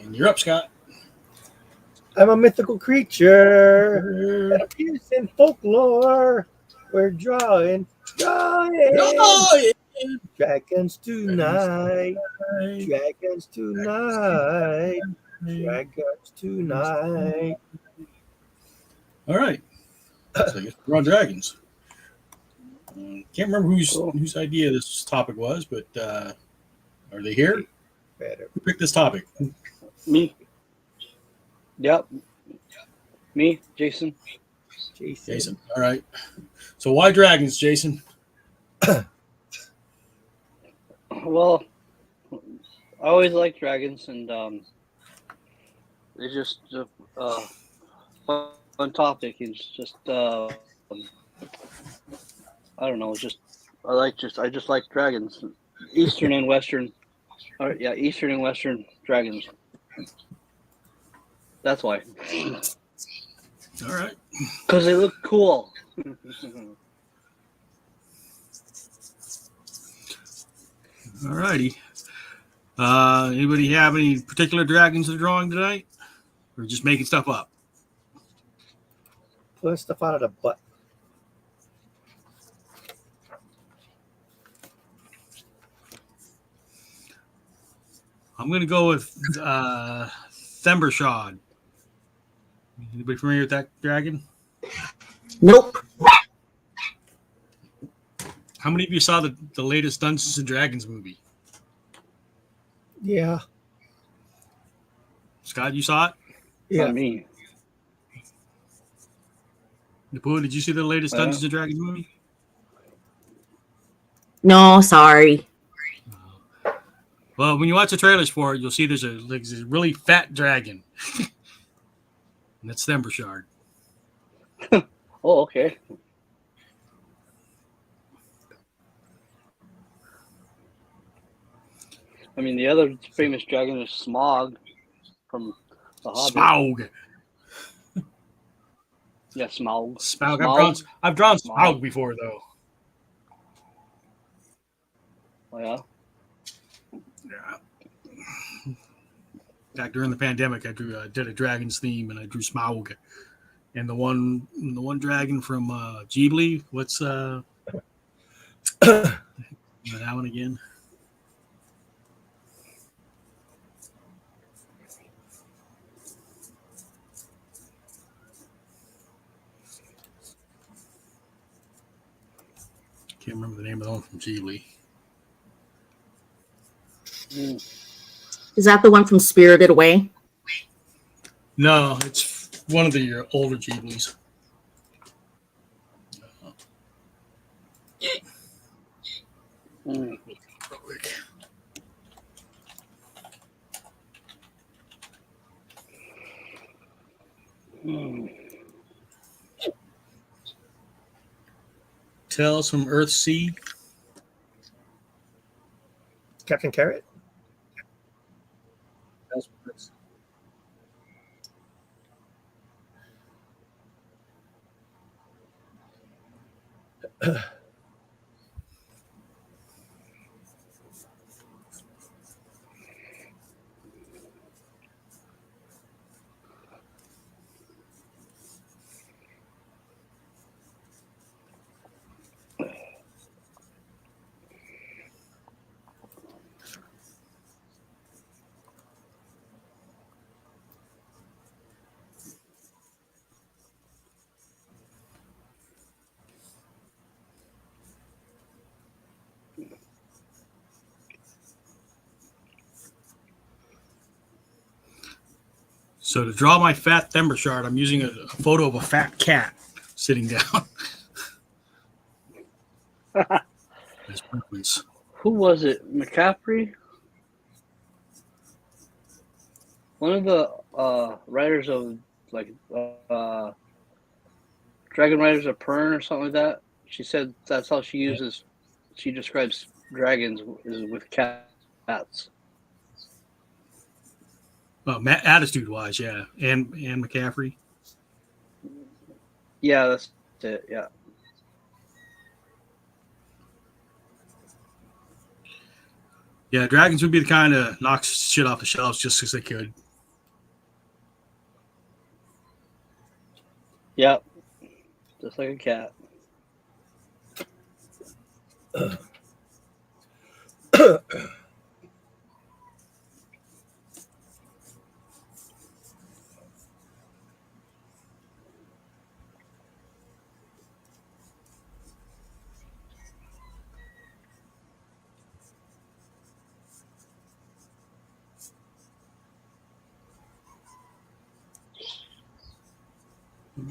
And you're up, Scott. I'm a mythical creature that appears in folklore. We're drawing dragons tonight. Dragons tonight. Dragons tonight. All right. So I guess we're on dragons. Can't remember whose idea this topic was, but are they here? Better. Who picked this topic? Me. Yep. Me, Jason. Jason. All right. So why dragons, Jason? Well, I always liked dragons, and it's just a fun topic. It's just I don't know. It's just I just like dragons, Eastern and Western. Eastern and Western dragons. That's why. All right. Because they look cool. All righty. Anybody have any particular dragons they're drawing tonight? Or just making stuff up? Pulling stuff out of the butt. I'm going to go with Thembershod. Anybody familiar with that dragon? Nope. How many of you saw the latest Dungeons and Dragons movie? Yeah. Scott, you saw it? Yeah. Not me. Napoo, did you see the latest Dungeons and Dragons movie? No, sorry. Well, when you watch the trailers for it, you'll see there's a really fat dragon. And that's Thembershard. Oh, okay. I mean, the other famous dragon is Smaug from The Hobbit. Smaug. Yeah, Smaug. Smaug. I've drawn Smaug before, though. Oh, yeah? Yeah. Back during the pandemic, I did a dragons theme, and I drew Smaug. And the one dragon from Ghibli. What's that one again? Can't remember the name of the one from Ghibli. Is that the one from Spirited Away? No, it's one of the older Ghiblis. Tales from Earthsea. Captain Carrot. So to draw my fat Thembershard, I'm using a photo of a fat cat sitting down. As preference. Who was it? McCaffrey? One of the writers of Dragon Riders of Pern or something like that. She said that's how she describes dragons is with cats. Attitude-wise, yeah. And McCaffrey. Yeah, that's it, yeah. Yeah, dragons would be the kind of knocks shit off the shelves just because they could. Yep. Just like a cat.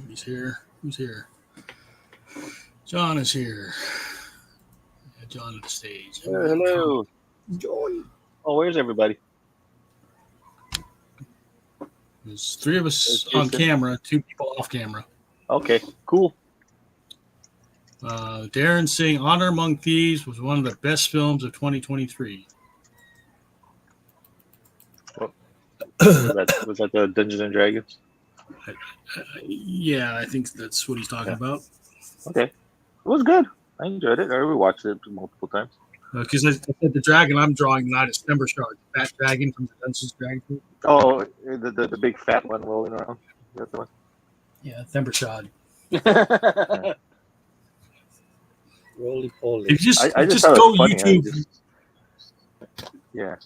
He's here. Who's here? John is here. Yeah, John on the stage. Hello. Joy. Oh, where's everybody? There's three of us There's on Jason. camera, two people off camera. Okay, cool. Darren saying Honor Among Thieves was one of the best films of 2023. Was that the Dungeons and Dragons? Yeah, I think that's what he's talking about. Okay, it was good. I enjoyed it. I rewatched it multiple times. Because I said the dragon I'm drawing tonight is Timber Shark, that dragon from the Dungeons and Dragons. Oh, the big fat one rolling around. That's the one. Yeah, Timber Shark. Roly poly. If you just, I just thought it go was funny. YouTube. Yeah.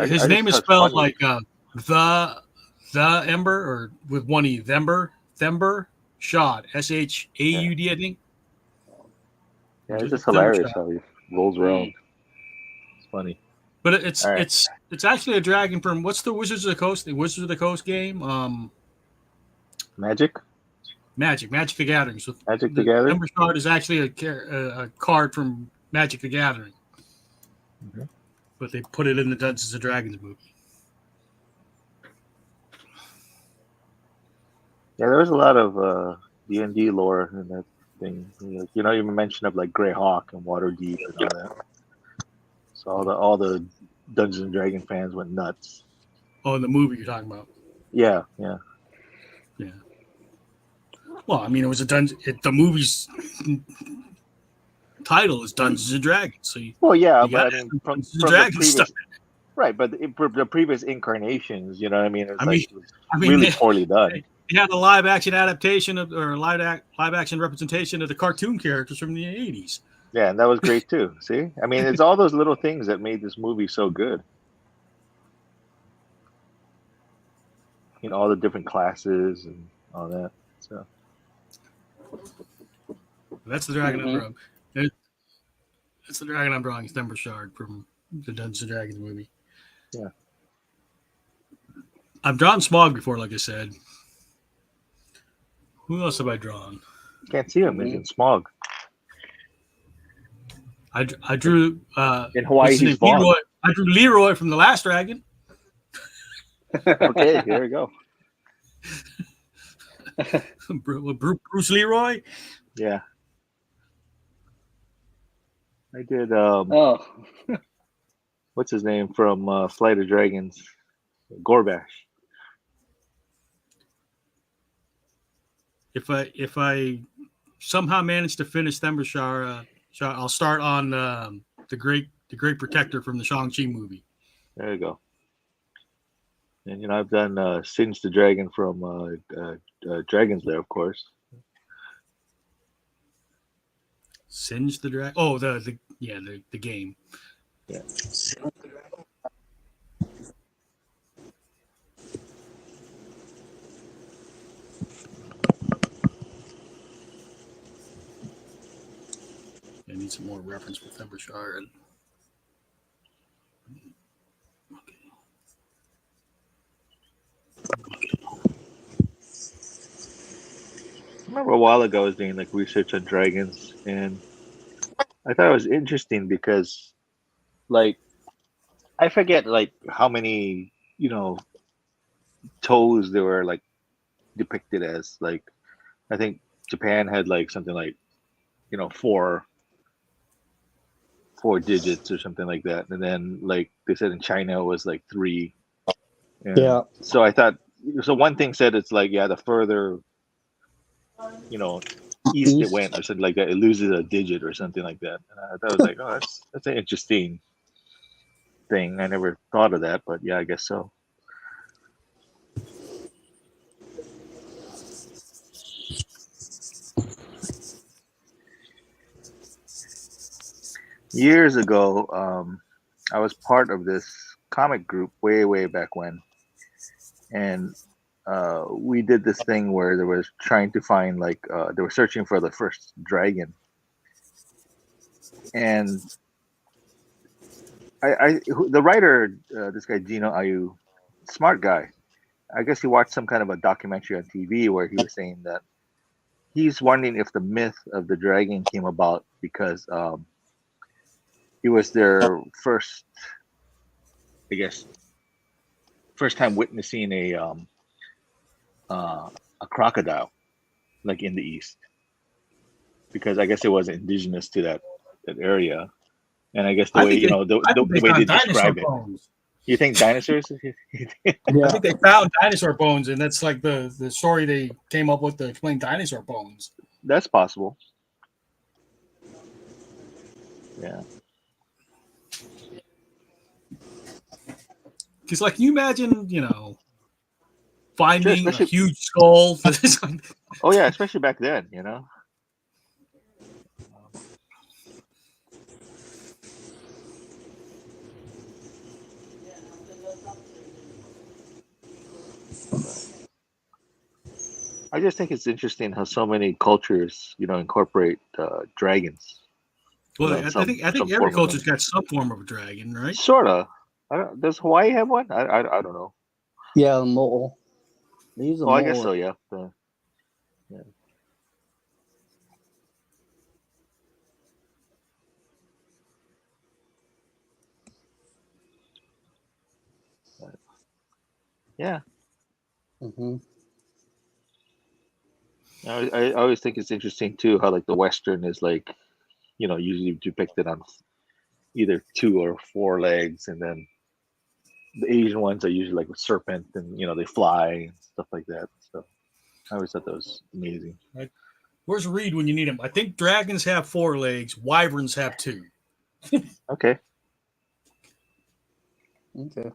His I name is just thought it spelled was like the Ember, or with one E, Thember Shod, Shaud, I think. Yeah, it's just Thember hilarious Shod. how he rolls around. It's funny. But it's All right. it's actually a dragon from what's the Wizards of the Coast? The Wizards of the Coast game. Magic Magic the Gathering. So the Gathering? Thember Shod is actually a card from Magic the Gathering. Mhm. But they put it in the Dungeons and Dragons movie. Yeah, there was a lot of D&D lore in that thing. You know, you mentioned of like Greyhawk and Waterdeep and all that. So all the Dungeons and Dragon fans went nuts. Oh, in the movie you're talking about. Yeah. Yeah. Well, I mean, it was a dungeon. The movie's title is Dungeons and Dragons. So Well, yeah, you but I gotta mean, have from Dungeons and the Dragons previous, stuff. right? But the previous incarnations, you know what I mean? It's I like mean- it was I mean, really poorly done. They had a live action adaptation or live action representation of the cartoon characters from the 80s. Yeah, and that was great too. See, I mean, it's all those little things that made this movie so good. You know, all the different classes and all that. So That's the dragon I'm Mhm. drawing. That's the dragon I'm drawing. It's Thember Shard from the Dungeons and Dragons movie. Yeah. I've drawn Smog before, like I said. Who else have I drawn? can't see him. He's in smog. I drew In Hawaii, what's his he's name? Vaughn. Leroy. I drew Leroy from The Last Dragon. Okay, here we go. Bruce Leroy. Yeah. I did. Oh, What's his name from Flight of Dragons? Gorbash. If I somehow manage to finish Thember Shard, I'll start on the great protector from the Shang-Chi movie. There you go. And you know, I've done Singe the Dragon from Dragon's Lair, of course. Singe the Dragon. Oh, the game. Yeah. I need some more reference with Thember Shard. I remember a while ago I was doing like research on dragons, and I thought it was interesting because, like, I forget like how many toes they were like depicted as. Like, I think Japan had like something like four digits or something like that, and then like they said in China it was like 3. And Yeah. So I thought one thing said it's like the further east it went or something like that, it loses a digit or something like that. And I thought it was like, oh, that's an interesting thing. I never thought of that, but yeah, I guess so. Years ago, I was part of this comic group way back when, and we did this thing where they was trying to find like they were searching for the first dragon, and the writer, this guy Gino Ayu, smart guy. I guess he watched some kind of a documentary on TV where he was saying that he's wondering if the myth of the dragon came about because it was their first, I guess, first time witnessing a crocodile, like in the East, because I guess it was indigenous to that area, and I guess the I way think they, I think the they way they found dinosaur describe it. bones. You think dinosaurs? I think they found dinosaur bones, and that's like the story they came up with to explain dinosaur bones. That's possible. Yeah. Because, like, can you imagine, finding a especially- huge skull? Oh yeah, especially back then, you know. I just think it's interesting how so many cultures, incorporate dragons. Well, You know, I think some every form of culture's them. got some form of a dragon, right? Sorta. Does Hawaii have one? I don't know. Yeah, the mo'o. They use a Oh, I guess mo'o. so. Yeah. Yeah. Yeah. Mm-hmm. I always think it's interesting too how like the Western is like, usually depicted on either 2 or 4 legs, and then the Asian ones are usually like a serpent, and they fly and stuff like that. So I always thought that was amazing. Where's Reed when you need him? I think dragons have 4 legs, wyverns have 2. Okay. Okay.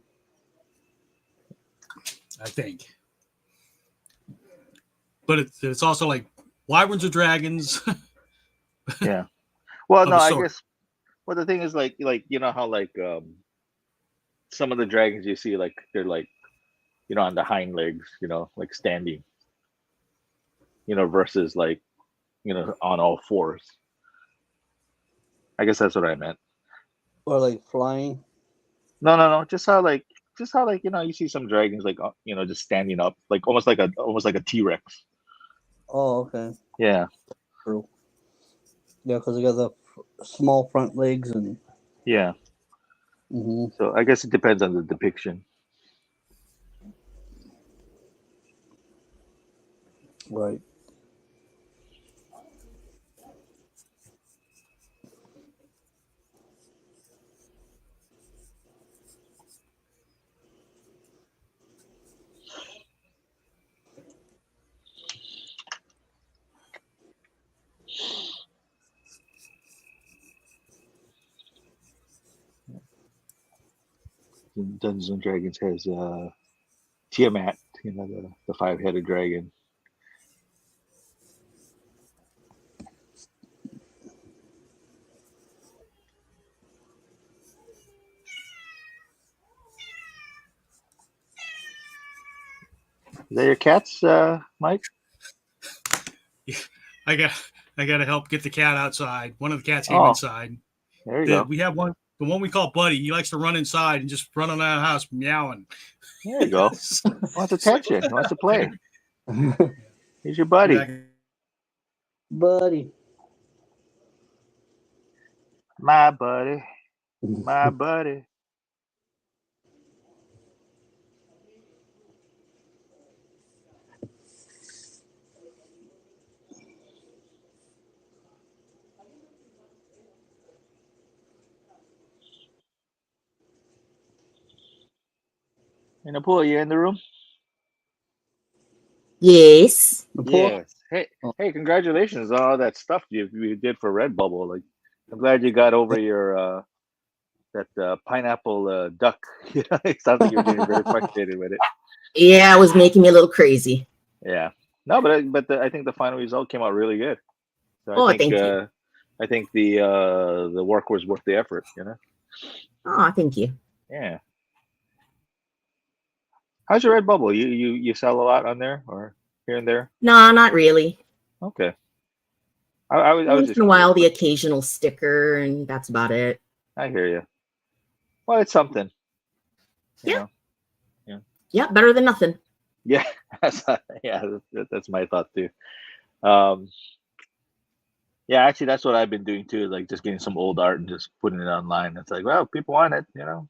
I think. But it's also like wyverns are dragons. Yeah. Well, Of no, a I sort. guess. Well, the thing is, like how like some of the dragons you see, like they're like on the hind legs, like standing, versus like on all fours. I guess that's what I meant. Or like flying. No. Just how you see some dragons like just standing up, like almost like a T-Rex. Oh, okay. Yeah. True. Yeah, because they got the small front legs and. Yeah. Mm-hmm. So I guess it depends on the depiction. Right. Dungeons and Dragons has Tiamat, the 5-headed dragon. Is that your cats, Mike? I got to help get the cat outside. One of the cats came Oh. inside. There you go. We have one. The one we call Buddy. He likes to run inside and just run around the house meowing. There you go. Wants attention. Wants to play. He's your buddy. Buddy. My buddy. My buddy. And Napua, you in the room? Yes. Yes. Hey, congratulations on all that stuff you did for Redbubble. Like, I'm glad you got over your that pineapple duck. It sounds like you're getting very frustrated with it. Yeah, it was making me a little crazy. Yeah. No, but I think the final result came out really good. So Oh, I think thank you. I think the work was worth the effort. You know. Oh, thank you. Yeah. How's your Redbubble? You sell a lot on there or here and there? No, not really. Okay. I was Once just in a curious, while, the but occasional sticker, and that's about it. I hear you. Well, it's something. You Yeah. know. Yeah, better than nothing. Yeah. Yeah. That's my thought too. Um, yeah, actually, that's what I've been doing too. Is like just getting some old art and just putting it online. It's like, well, people want it. You know,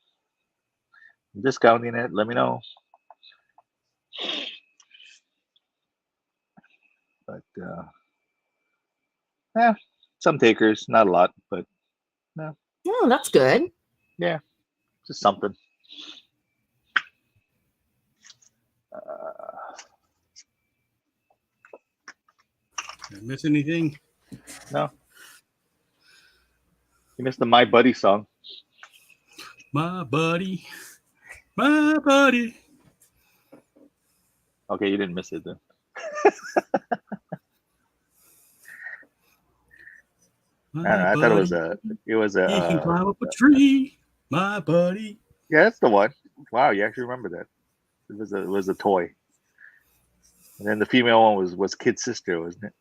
I'm discounting it. Let me know. But yeah, some takers, not a lot, but no, Oh, that's good. yeah, just something. Uh, Did I miss anything? no, you missed the My Buddy song. My buddy. My buddy. Okay, you didn't miss it then. I don't know. My I thought buddy. it was He can a. climb up a tree. My buddy. Yeah, that's the one. Wow, you actually remember that. It was a toy. And then the female one was Kid Sister, wasn't it?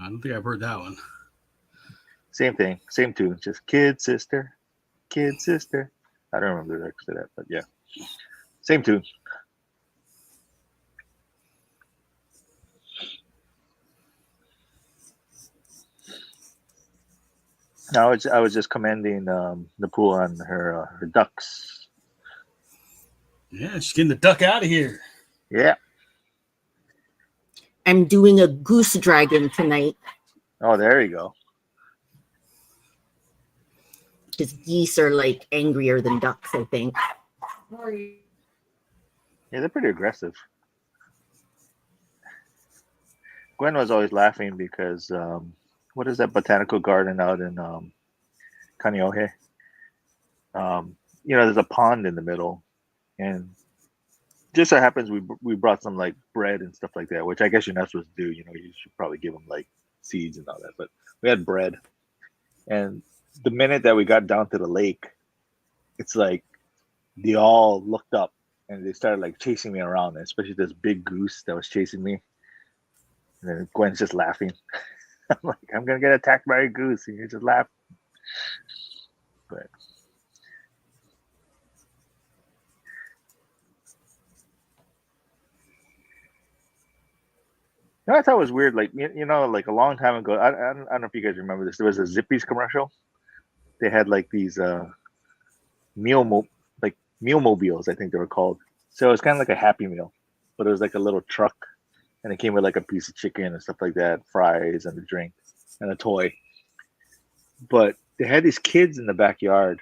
I don't think I've heard that one. Same thing, same tune, just Kid Sister, Kid Sister. I don't remember the lyrics to that, but yeah, same tune. I was just commending the pool on her ducks. Yeah, she's getting the duck out of here. Yeah. I'm doing a goose dragon tonight Oh, there you go. because geese are like angrier than ducks, I think. Yeah, they're pretty aggressive. Gwen was always laughing because what is that botanical garden out in Kaneohe? There's a pond in the middle, and just so happens we brought some like bread and stuff like that, which I guess you're not supposed to do. You know, you should probably give them like seeds and all that. But we had bread, and the minute that we got down to the lake, it's like they all looked up and they started like chasing me around, especially this big goose that was chasing me. And then Gwen's just laughing. I'm like, I'm gonna get attacked by a goose, and you just laugh. But I thought it was weird. Like like a long time ago. I don't know if you guys remember this. There was a Zippy's commercial. They had like these meal mobiles, I think they were called. So it was kind of like a Happy Meal, but it was like a little truck, and it came with like a piece of chicken and stuff like that, fries and a drink and a toy. But they had these kids in the backyard,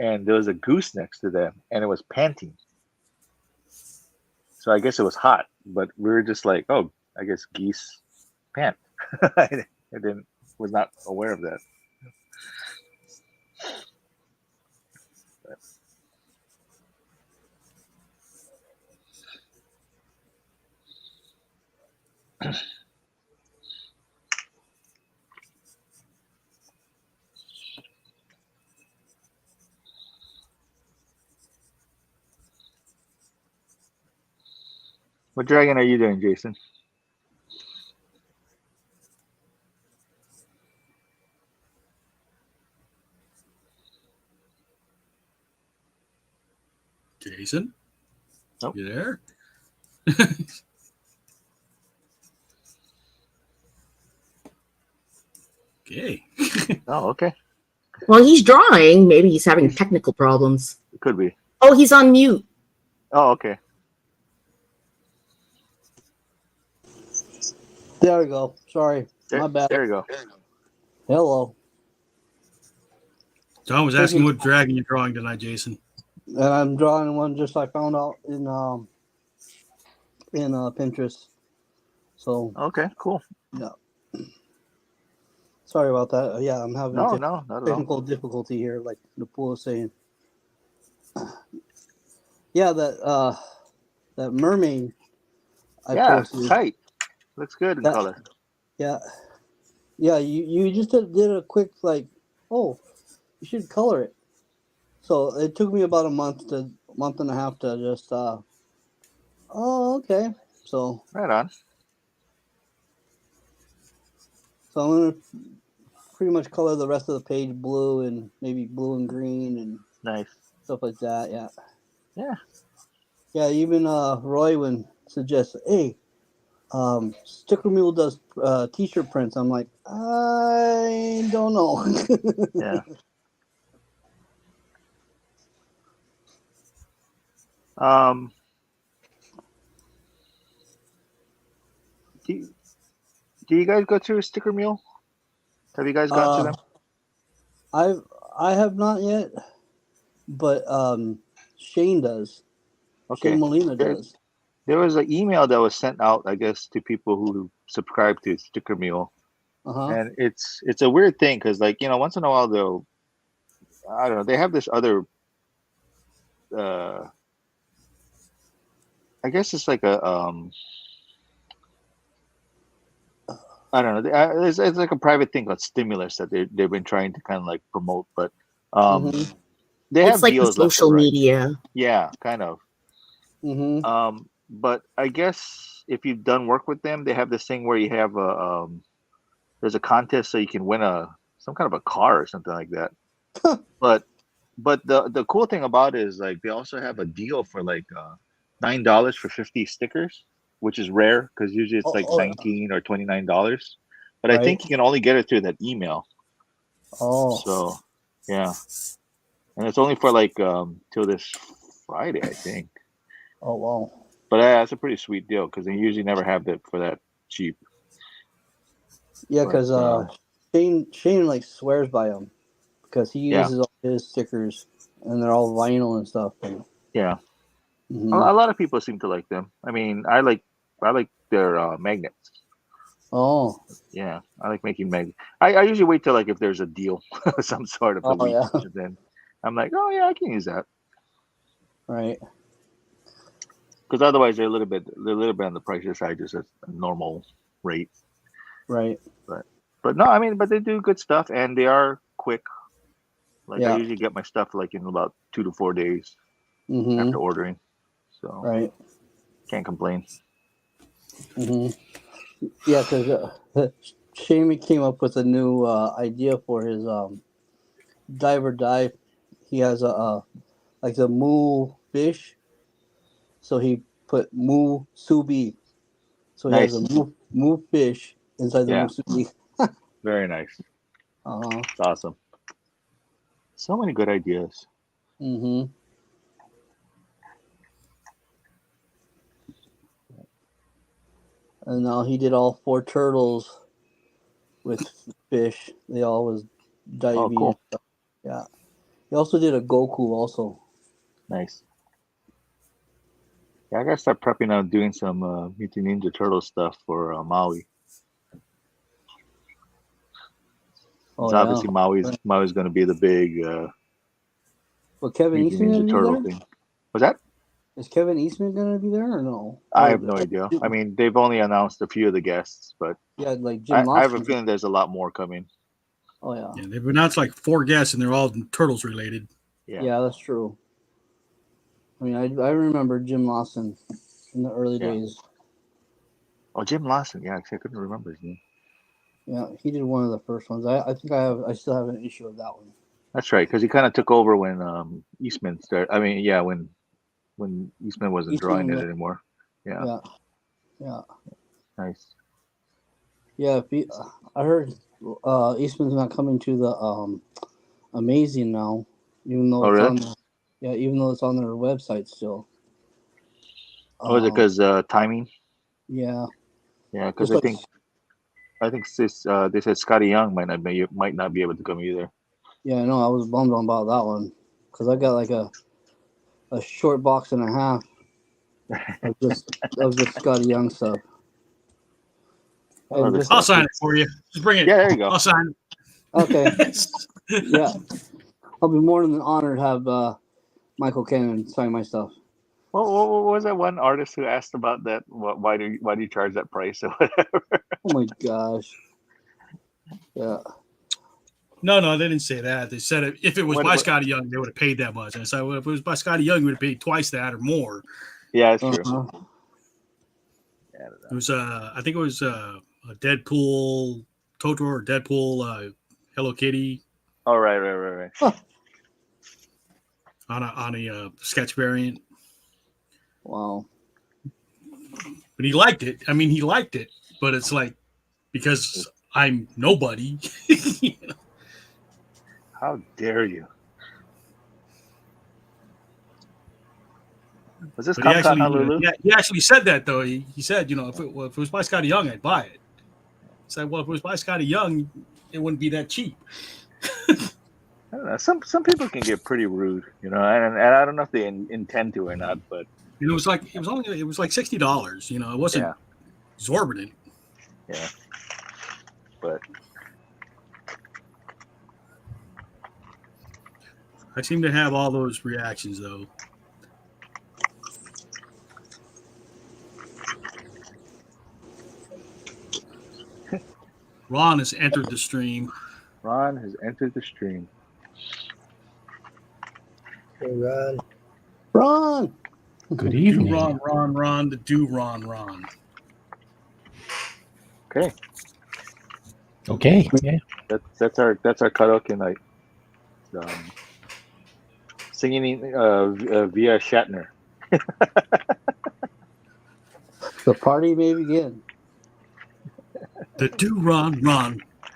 and there was a goose next to them, and it was panting. So I guess it was hot, but we were just like, oh, I guess geese pant. I was not aware of that. What dragon are you doing, Jason? Jason? Nope. You there? Okay. Oh, okay. Well, he's drawing. Maybe he's having technical problems. It could be. Oh, he's on mute. Oh, okay. There we go. Sorry. My bad. There you go. Hello. John was asking what dragon you're drawing tonight, Jason. And I'm drawing one just I found out in Pinterest. So Okay, cool. yeah. Sorry about that. Yeah, I'm having No, not at all. technical difficulty here, like the pool is saying. Yeah, that mermaid I Yeah, posted. tight. Looks good in color. Yeah. Yeah, you just did a quick like, oh, you should color it. So it took me about a month and a half to just oh, okay. So Right on. I'm gonna pretty much color the rest of the page blue and maybe blue and green and Nice. stuff like that. Yeah. Yeah. Yeah. Even Roy would suggest, hey, Sticker Mule does t-shirt prints. I'm like, I don't know. Yeah. Um. Do you guys go to Sticker Mule? Have you guys gone to them? I have not yet, but Shane does. Shane Okay. Molina There, does. there was an email that was sent out, I guess, to people who subscribe to Sticker Mule, Uh-huh. and it's a weird thing because, like, once in a while they'll, I don't know, they have this other, uh, I guess it's like a I don't know, it's like a private thing called Stimulus that they've been trying to kind of like promote, but um, Mm-hmm. they It's have like the deals left and social right. media. Yeah, kind of. Mm-hmm. But I guess if you've done work with them, they have this thing where you have there's a contest so you can win some kind of a car or something like that. But the cool thing about it is like they also have a deal for like $9 for 50 stickers, which is rare because usually it's like Oh, 19 or $29. But I right. think you can only get it through that email. Oh. So yeah, and it's only for like till this Friday, I think. Oh, wow. But that's a pretty sweet deal because they usually never have that for that cheap. Yeah, But because Shane like swears by them because he yeah, uses all his stickers and they're all vinyl and stuff. And, yeah, a mm-hmm. lot of people seem to like them. I mean, I like their magnets. Oh. Yeah, I like making magnets. I usually wait till like if there's a deal of some sort of the Oh, week, yeah. and then I'm like, oh yeah, I can use that Right. because otherwise they're a little bit on the pricier side, just as a normal rate. Right. But no, I mean, but they do good stuff and they are quick. Like I Yeah. usually get my stuff like in about 2 to 4 days after Mm-hmm. ordering, so Right. can't complain. Mm-hmm. Yeah, because Shane came up with a new idea for his dive or dive. He has a like the moo fish, so he put moo subi. So he has a Nice, moo fish inside the yeah, musubi. very nice. Uh-huh. It's awesome. So many good ideas. Mm-hmm. And now he did all 4 turtles with fish. They all was Oh, diving and cool, stuff. Yeah. He also did a Goku also. nice. Yeah, I gotta start prepping on doing some Mutant Ninja Turtle stuff for Maui. Oh It's yeah. obviously Maui's gonna be the big But Kevin Mutant Eastman Ninja gonna be Turtle there? thing. Was that? Is Kevin Eastman gonna be there or no? I Or have no idea. I mean, they've only announced a few of the guests, but yeah, like Jim I have a Lawson. feeling there's a lot more coming. Oh yeah. Yeah, they've announced like 4 guests, and they're all turtles related. Yeah. Yeah, that's true. I mean, I remember Jim Lawson in the early Yeah. days. Oh, Jim Lawson. Yeah, 'cause I couldn't remember his name. Yeah, he did one of the first ones. I think I still have an issue of that one. That's right, because he kind of took over when Eastman started. I mean, yeah, when Eastman wasn't drawing Eastman, it anymore. Yeah, yeah, yeah, nice. yeah. I heard Eastman's not coming to the Amazing now, even though Oh, it's really? on. Yeah, even though it's on their website still. Oh, is it because timing? Yeah, Yeah, because just like I think they said Scotty Young might not be able to come either. yeah, I know. I was bummed about that one because I got like a short box and a half of just Scotty Young stuff. And Other just I'll stuff. sign it for you. Just bring it. Yeah, there you go. I'll sign okay, it. yeah, I'll be more than honored to have M.H.Cannon sign my stuff. What was that one artist who asked about that? Why do you charge that price or whatever? Oh my gosh. Yeah. No, they didn't say that. They said if it was by What- Scotty Young, they would have paid that much. And I said, well, if it was by Scotty Young, you would have paid twice that or more. Yeah, it's true. Uh-huh. Yeah, I don't know. It was, I think it was a Deadpool Totoro or Deadpool Hello Kitty Oh, right. on a sketch variant. Wow. But he liked it. I mean, he liked it, but it's like because I'm nobody. How dare you? Was this But Comic-Con Honolulu? he actually said that though. He said, if it was by Scotty Young, I'd buy it. He said, well, if it was by Scotty Young, it wouldn't be that cheap. I don't know. Some people can get pretty rude, and I don't know if they intend to or not, but It was like $60. It wasn't exorbitant. yeah. But I seem to have all those reactions though. Ron has entered the stream. Ron has entered the stream. Hey, Ron. Ron. Good Do evening. Ron, the do Ron. Okay, Okay. Yeah. that's our karaoke night. Singing via Shatner. The party may begin. The do Ron.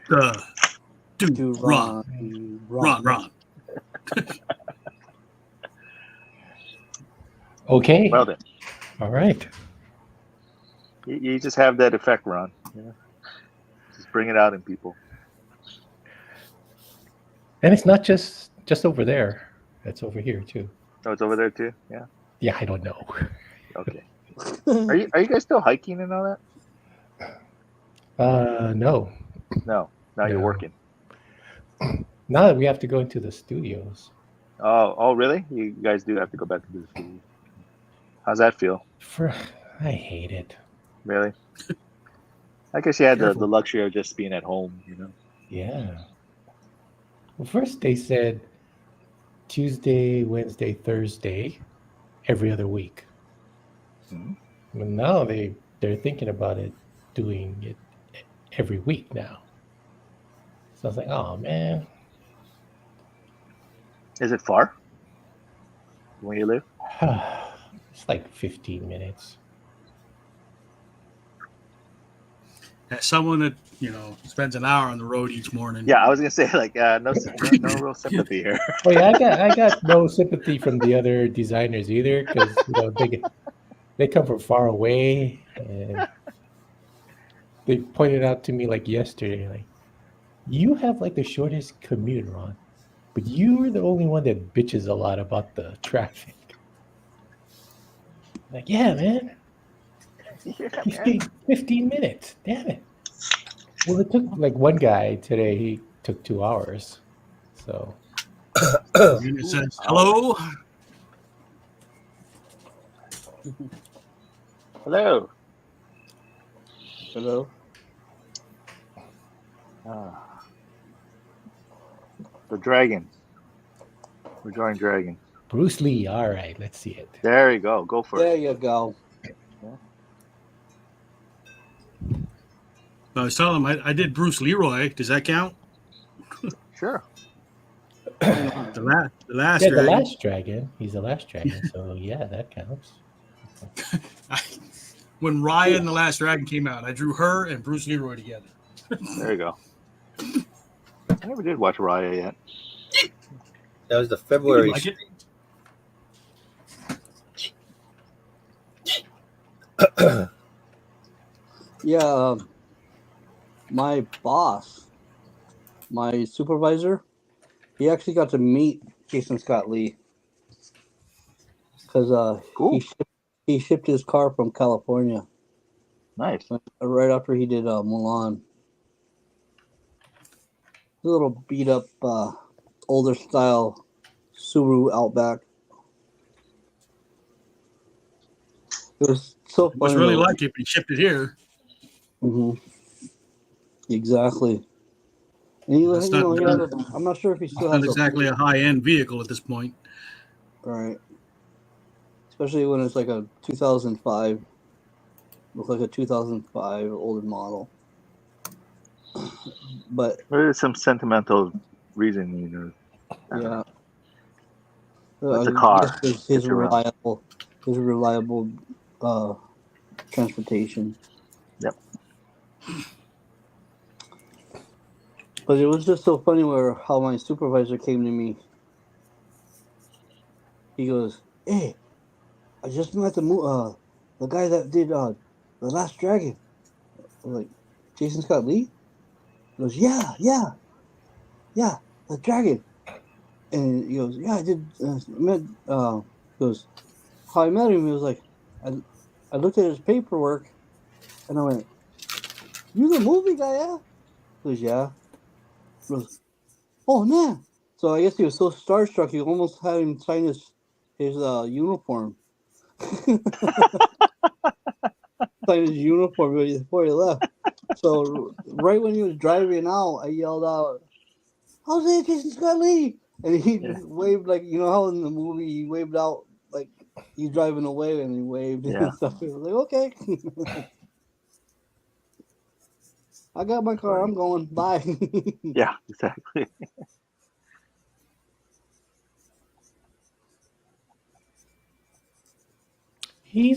The do To Ron. Ron. Ron. Okay. Well then, All right. you just have that effect, Ron. Just bring it out in people. And it's not just over there. It's over here too. Oh, it's over there too. Yeah. Yeah, I don't know. Okay. Are you guys still hiking and all that? No. No. Now you're No. working. Now that we have to go into the studios. Oh, really? You guys do have to go back to the studio. How's that feel? I hate it. Really? I guess you had the Careful. luxury of just being at home, Yeah. Well, first they said Tuesday, Wednesday, Thursday, every other week. Mhm. But now they're thinking about it, doing it every week now. So I was like, oh man. Is it far? Where you live? It's like 15 minutes. As someone that spends an hour on the road each morning. Yeah, I was gonna say no real sympathy here. Oh yeah, I got no sympathy from the other designers either, because they come from far away, and they pointed out to me like yesterday, like, you have like the shortest commute, Ron, but you're the only one that bitches a lot about the traffic. Like, yeah, man, Yeah, he man. stayed 15 minutes. Damn it. Well, it took like one guy today. He took 2 hours. So And it says, hello. Hello. Hello. The dragon. We're drawing dragon. Bruce Lee. All right, let's see it. There you go. Go for There it. you go. I was telling him I did Bruce Leroy. Does that count? Sure. The last Yeah, dragon. the last dragon. He's the last dragon. So yeah, that counts. When Raya and the Last Dragon came out, I drew her and Bruce Leroy together. There you go. I never did watch Raya yet. That was the February. Like it? Yeah, my boss, my supervisor, he actually got to meet Jason Scott Lee because Cool. he shipped his car from California Nice. right after he did Mulan. A little beat up, older style Subaru Outback. It was so It was funny. really like it, but he shipped it here. hmm Exactly. And he, That's not, he has I'm not sure if he still not has exactly a high-end vehicle at this point. right. Especially when it's like a 2005, looks like a 2005 older model. But There's some sentimental reason, you know. yeah, It's a I car. guess it's his Gets you around. reliable transportation. Yep. But it was just so funny how my supervisor came to me. He goes, "Hey, I just met the guy that did The Last Dragon." I was like, "Jason Scott Lee?" He goes, "Yeah, the dragon." And he goes, "Yeah, I did met." He goes, "How I met him?" He was like, I looked at his paperwork, and I went, "You the movie guy, yeah?" He goes, "Yeah." He goes, "Oh man!" So I guess he was so starstruck, he almost had him sign his uniform. Sign his uniform before he left. So right when he was driving out, I yelled out, "How's it, Jason Scott Lee?" And he waved, like, you know how in the movie he waved out, like he's driving away, and he waved and stuff. I was like, "Okay." I got my car. I'm going. Bye. Yeah, exactly. He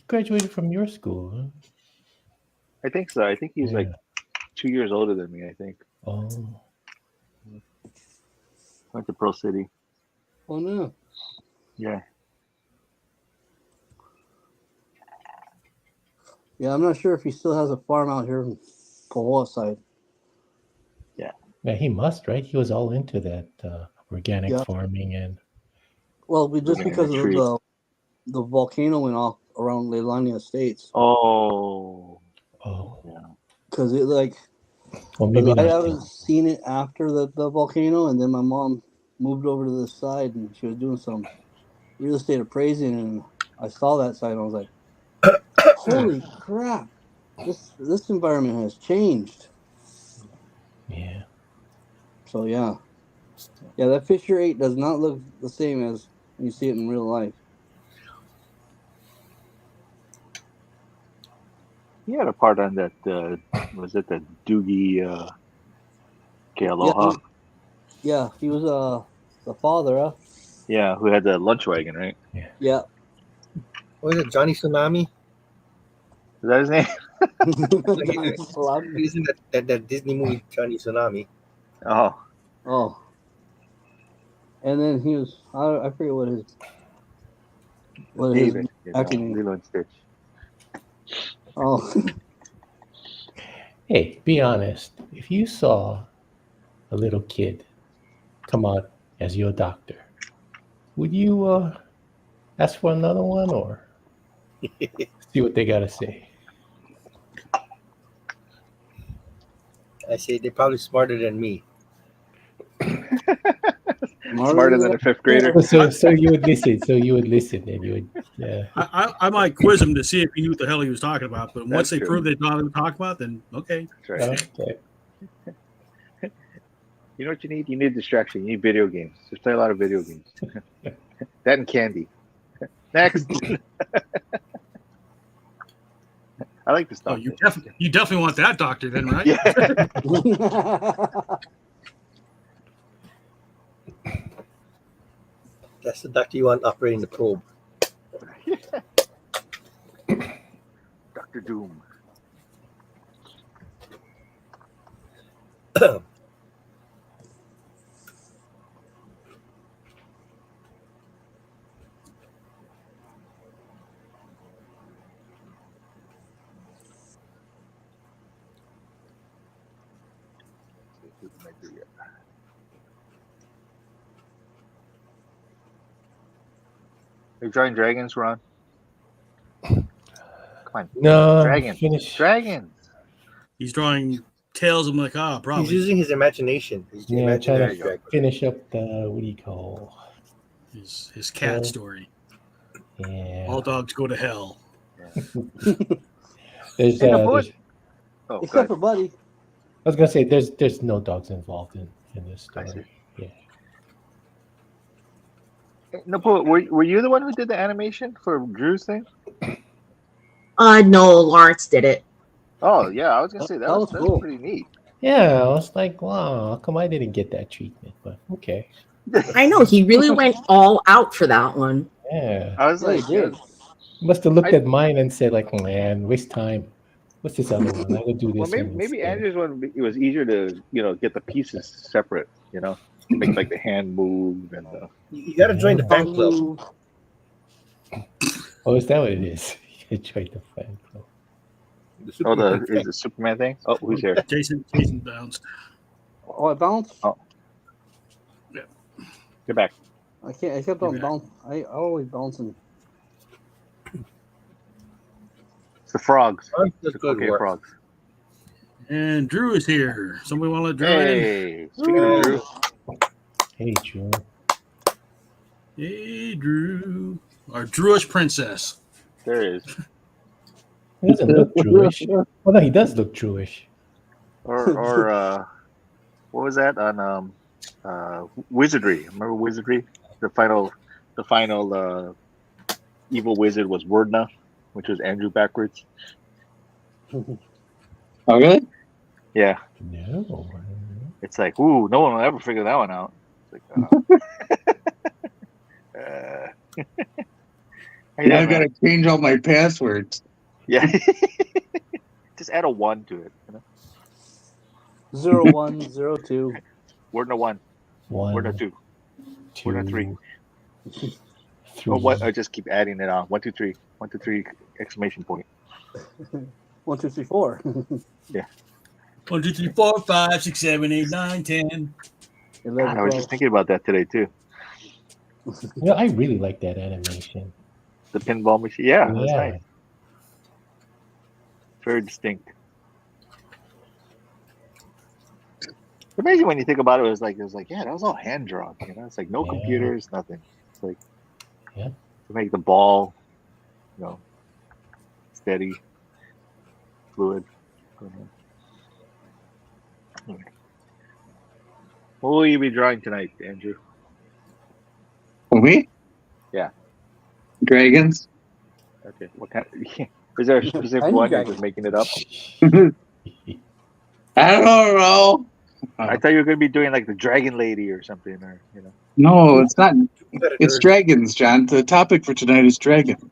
graduated from your school, huh? I think so. I think he's like Yeah. 2 years older than me. I think Oh. went to Pro City. Oh no. Yeah. Yeah, I'm not sure if he still has a farm out here in Pahoa side. Yeah, he must, right? He was all into that organic Yeah. farming and Well, just Bringing in because a of treat. the volcano went off around Leilani Estates. Oh. oh, Yeah. Because it like, well, because maybe I not. haven't seen it after the volcano, and then my mom moved over to the side, and she was doing some real estate appraising, and I saw that side, and I was like, "Holy crap! This environment has changed." Yeah. So yeah, that Fissure 8 does not look the same as when you see it in real life. He had a part on that. Was it the Doogie Que Yeah, Aloha? he was the father, huh? Yeah, who had the lunch wagon, right? Yeah. What is it, Johnny Tsunami? Is that his name? Johnny Slab. He's in that Disney movie, Johnny Tsunami. Oh, Oh, and then he was I forget what his David. acting name. Lilo and Stitch. Oh, Hey, be honest. If you saw a little kid come out as your doctor, would you ask for another one or see what they got to say? I say they're probably smarter than me. Smarter than a fifth grader. So you would listen. So you would listen, and you would. Yeah. I might quiz him to see if he knew what the hell he was talking about. But once That's they true. prove they know what they're talking about, then okay. That's right. Okay. You know what you need? You need distraction. You need video games. Just play a lot of video games. That and candy. Next. I like to Oh, stop. you definitely want that doctor then, right? Yeah. That's the doctor you want operating the probe. Dr. Doom. Are you drawing dragons, Ron? Come on. No, Dragons. finish. Dragons. He's drawing tails of Macaw, He's probably. using his imagination. He's Yeah, imagining trying his to dragon. finish up the what do you call? His cat story. Yeah. All dogs go to hell. There's In the bush. Oh, except for Buddy. was gonna say there's no dogs involved in this I see. story. Yeah. No, but were you the one who did the animation for Drew's thing? No, Lawrence did it. Oh yeah, I was gonna That, say that was that's cool. pretty neat. Yeah, I was like, wow, how come I didn't get that treatment? But okay. I know he really went all out for that one. Yeah. I was Yeah, like, he did. Must have looked I- at mine and said, like, man, waste time. What's this other one? I will do well, this maybe one maybe instead. Andrew's one it was easier to get the pieces separate. Make like the hand move and You got to join the fan club. Ooh, Oh, is that what it is? You joined the fan club. The Superman is the Superman thing. Oh, who's here? Jason bounced. Oh, I bounced. Oh. Get back. I can't. I kept on bouncing. I always bouncing. It's the frogs. That's The good cocaine work. frogs. And Drew is here. Somebody want to let Drew in? Hey, speaking of Drew, Hey, Drew. Hey, Drew. Our Drewish princess. there is. He doesn't look Jewish. Well, no, he does look Jewish. Or what was that on Wizardry? Remember Wizardry? The final evil wizard was Wordna, which was Andrew backwards. Oh, really? Yeah, No. it's like, ooh, no one will ever figure that one out. It's like, how you Now doing, I've got man? to change all my passwords. Yeah, just add a 1 to it. 0102. Wordna 1, One, Wordna 2, two, Wordna 3. three. Or what? I just keep adding it on. 1, 2, 3, 1, 2, 3! Exclamation point. 1, 2, 3, 4. 1, 2, 3, 4, 5, 6, 7, 8, 9, 10. 11, God, I was 12. just thinking about that today too. You know, I really like that animation. The pinball machine. Yeah, that's Yeah. nice. Very distinct. Amazing when you think about it. It was like, yeah, that was all hand drawn. It's like no Yeah. computers, nothing. It's like, Yeah. to make the ball, steady, fluid. What will you be drawing tonight, Andrew? For me? Yeah. Dragons? Okay. What kind? Is there a specific Any one? You're dragon. just making it up. I don't know. I thought you were going to be doing like the Dragon Lady or something, or No, it's not. It's Competitors. dragons, John. The topic for tonight is dragons.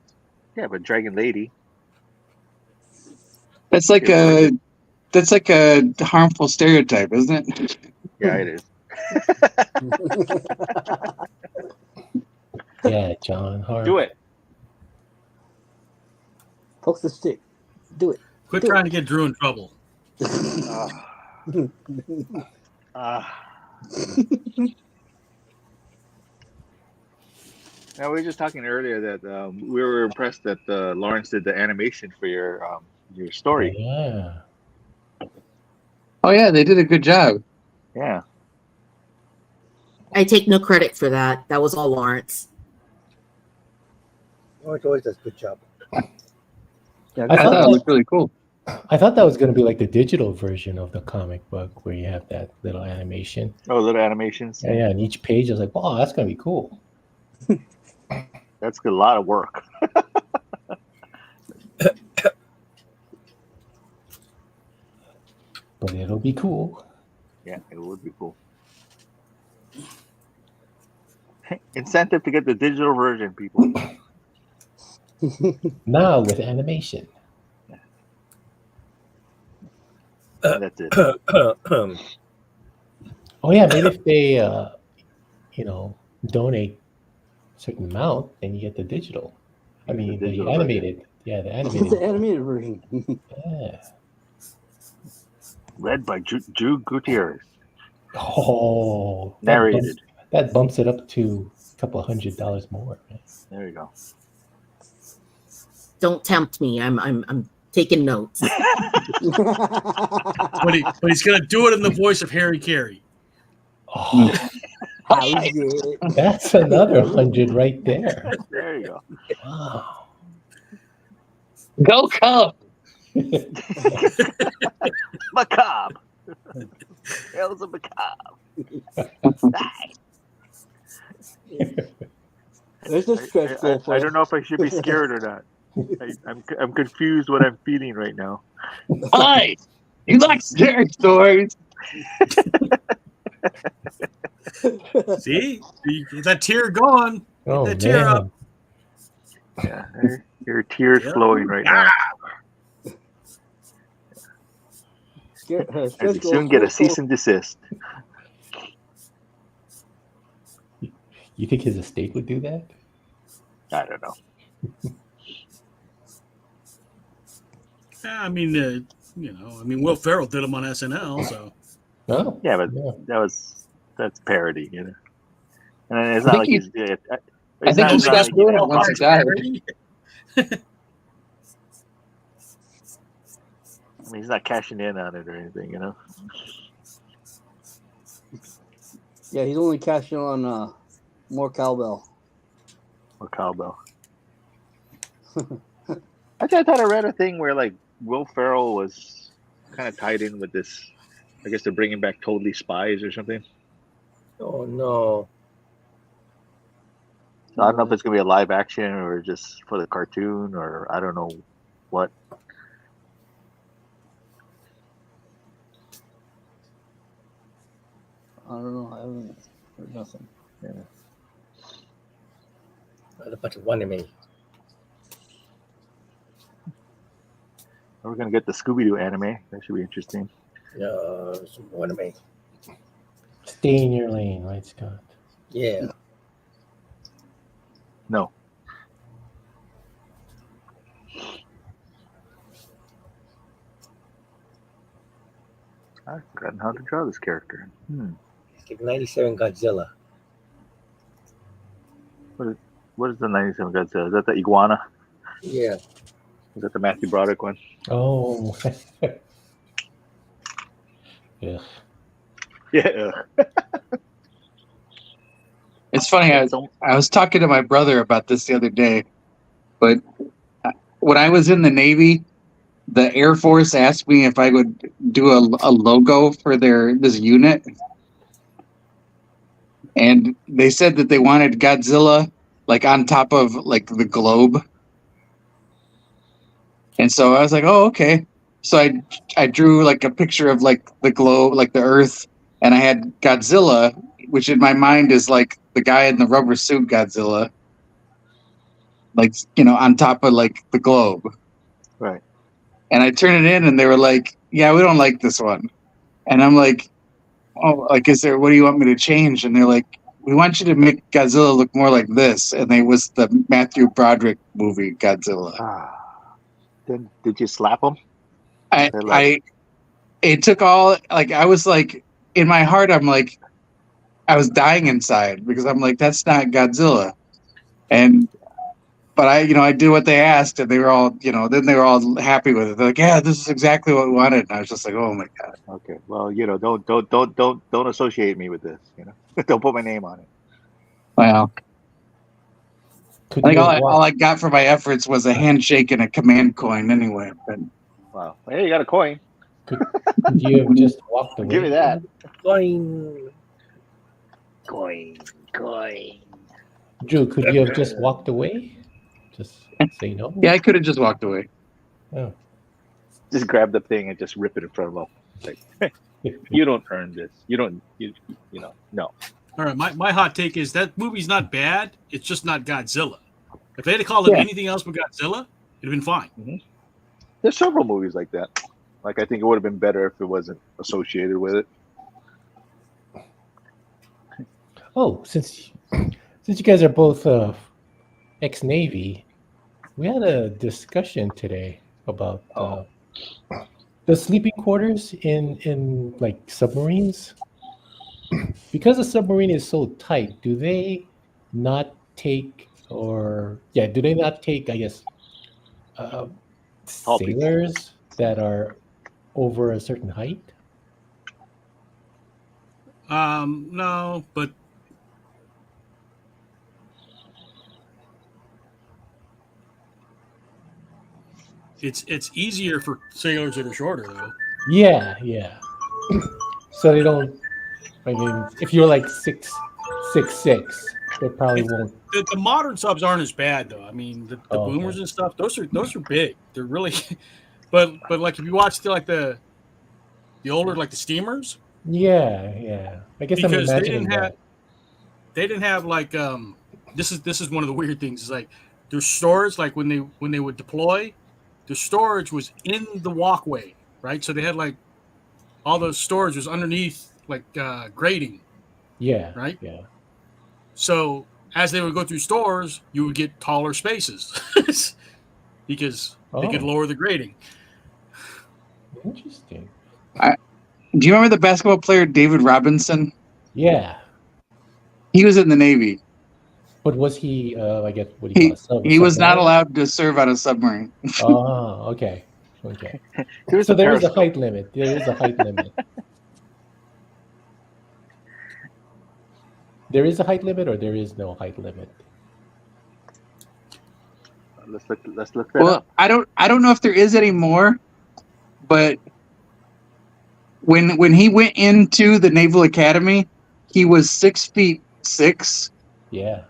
Yeah, but Dragon Lady. That's like Yeah, a harmful stereotype, isn't it? Yeah, it is. Yeah, John Hart. Do it. Poke the stick. Do it. Quit trying to get Drew in trouble. Now, we were just talking earlier that we were impressed that Lawrence did the animation for your story. Yeah. Oh yeah, they did a good job. Yeah. I take no credit for that. That was all Lawrence. Lawrence always does a good job. Yeah, I I thought thought that- it looked really cool. I thought that was going to be like the digital version of the comic book where you have that little animation. Oh, little animations. Yeah, yeah. And each page, I was like, wow, that's going to be cool. That's a lot of work. But it'll be cool. Yeah, it would be cool. Incentive to get the digital version, people. Now with animation. That's it. Oh, yeah. Maybe if they, donate a certain amount, then you get the digital. I The mean, the digital animated. Yeah, the It's the animated. animated version. Yeah. Read by Drew Gutierrez. Oh. Narrated. That bumps it up to a couple $100 more. Man. There you go. Don't tempt me. I'm taking notes. But he's going to do it in the voice of Harry Carey. Oh, How's it? that's another 100 right there. There you go. Wow. Go Cub! Macabre. Tales of Macabre. There's a stretch goal for I you. don't know if I should be scared or not. I'm confused what I'm feeling right now. Hi. You like scary stories? See, get that tear going. Get Oh that tear up. man. Yeah, your tears Yeah. flowing right now. I Stretch goal. soon get a Stretch goal. cease and desist. You think his estate would do that? I don't know. Yeah, I mean, Will Ferrell did him on SNL, so No. Yeah, but Yeah. that's parody, you know. And it's I not think like he- he's. I think he it's not stopped like doing he's it once he died. parody? I mean, he's not cashing in on it or anything, you know. Yeah, he's only cashing on more cowbell. Or cowbell. I thought I read a thing where like Will Ferrell was kind of tied in with this. I guess they're bringing back Totally Spies or something. Oh no. So I don't know if it's gonna be a live action or just for the cartoon or I don't know what. I don't know. I haven't heard nothing. Yeah. A bunch of anime. We're gonna get the Scooby-Doo anime. That should be interesting. Some anime. Stay in your lane, right, Scott? Yeah. No. I've forgotten how to draw this character. It's like 97 Godzilla. What is the 97 Godzilla? Is that the iguana? Yeah. Is that the Matthew Broderick one? Oh. Yeah. Yeah. It's funny. I was talking to my brother about this the other day, but when I was in the Navy, the Air Force asked me if I would do a logo for this unit, and they said that they wanted Godzilla like on top of like the globe, and so I was like, oh, okay. So I drew like a picture of like the globe, like the Earth, and I had Godzilla, which in my mind is like the guy in the rubber suit Godzilla, like on top of like the globe. Right. And I turned it in, and they were like, "Yeah, we don't like this one." And I'm like, "Oh, like, what do you want me to change?" And they're like, "We want you to make Godzilla look more like this." And it was the Matthew Broderick movie Godzilla. Then did you slap him? It took all, like, I was like, in my heart, I'm like, I was dying inside because I'm like, that's not Godzilla. But I did what they asked, and they were all, then they were all happy with it. They're like, yeah, this is exactly what we wanted. And I was just like, oh my God. Okay. Well, don't associate me with this. Don't put my name on it. Well, Could I think you have all I got for my efforts was a handshake and a command coin anyway. But Wow. Hey, you got a coin. could you have just walked away? Give me that. Coin. Drew, could you have just walked away? Just say no? yeah, I could have just walked away. Oh. Just grab the thing and just rip it in front of him. Like, you don't earn this. You know, no. All right, my hot take is that movie's not bad. It's just not Godzilla. If they had called it anything else but Godzilla, it'd have been fine. Mm-hmm. There's several movies like that. Like, I think it would have been better if it wasn't associated with it. Oh, since you guys are both ex-Navy, we had a discussion today about the sleeping quarters in like submarines. Because the submarine is so tight, do they not take, I guess, sailors that are over a certain height? No, but it's easier for sailors that are shorter though. Yeah. So they don't. I mean, if you're like 6'6", they probably won't. The modern subs aren't as bad though. I mean, the Oh, boomers okay. and stuff, those are big. They're really, but like if you watch the older like the steamers, Yeah. I guess I'm because imagining that. they didn't have like this is one of the weird things is like their storage like when they would deploy, the storage was in the walkway, right? So they had like all the storage was underneath like grading, Yeah. right? Yeah. So as they would go through stores, you would get taller spaces because they could Oh, lower the grading. interesting. Do you remember the basketball player David Robinson? Yeah. He was in the Navy. But was he? I guess what do you call He it? Sub, he was not submariner? allowed to serve on a submarine. Oh, okay. He was So a there is a periscope. height limit. There is a height limit. There is a height limit, or there is no height limit. Let's look that Well, up. I don't know if there is anymore, but when he went into the Naval Academy, he was 6'6", Yeah.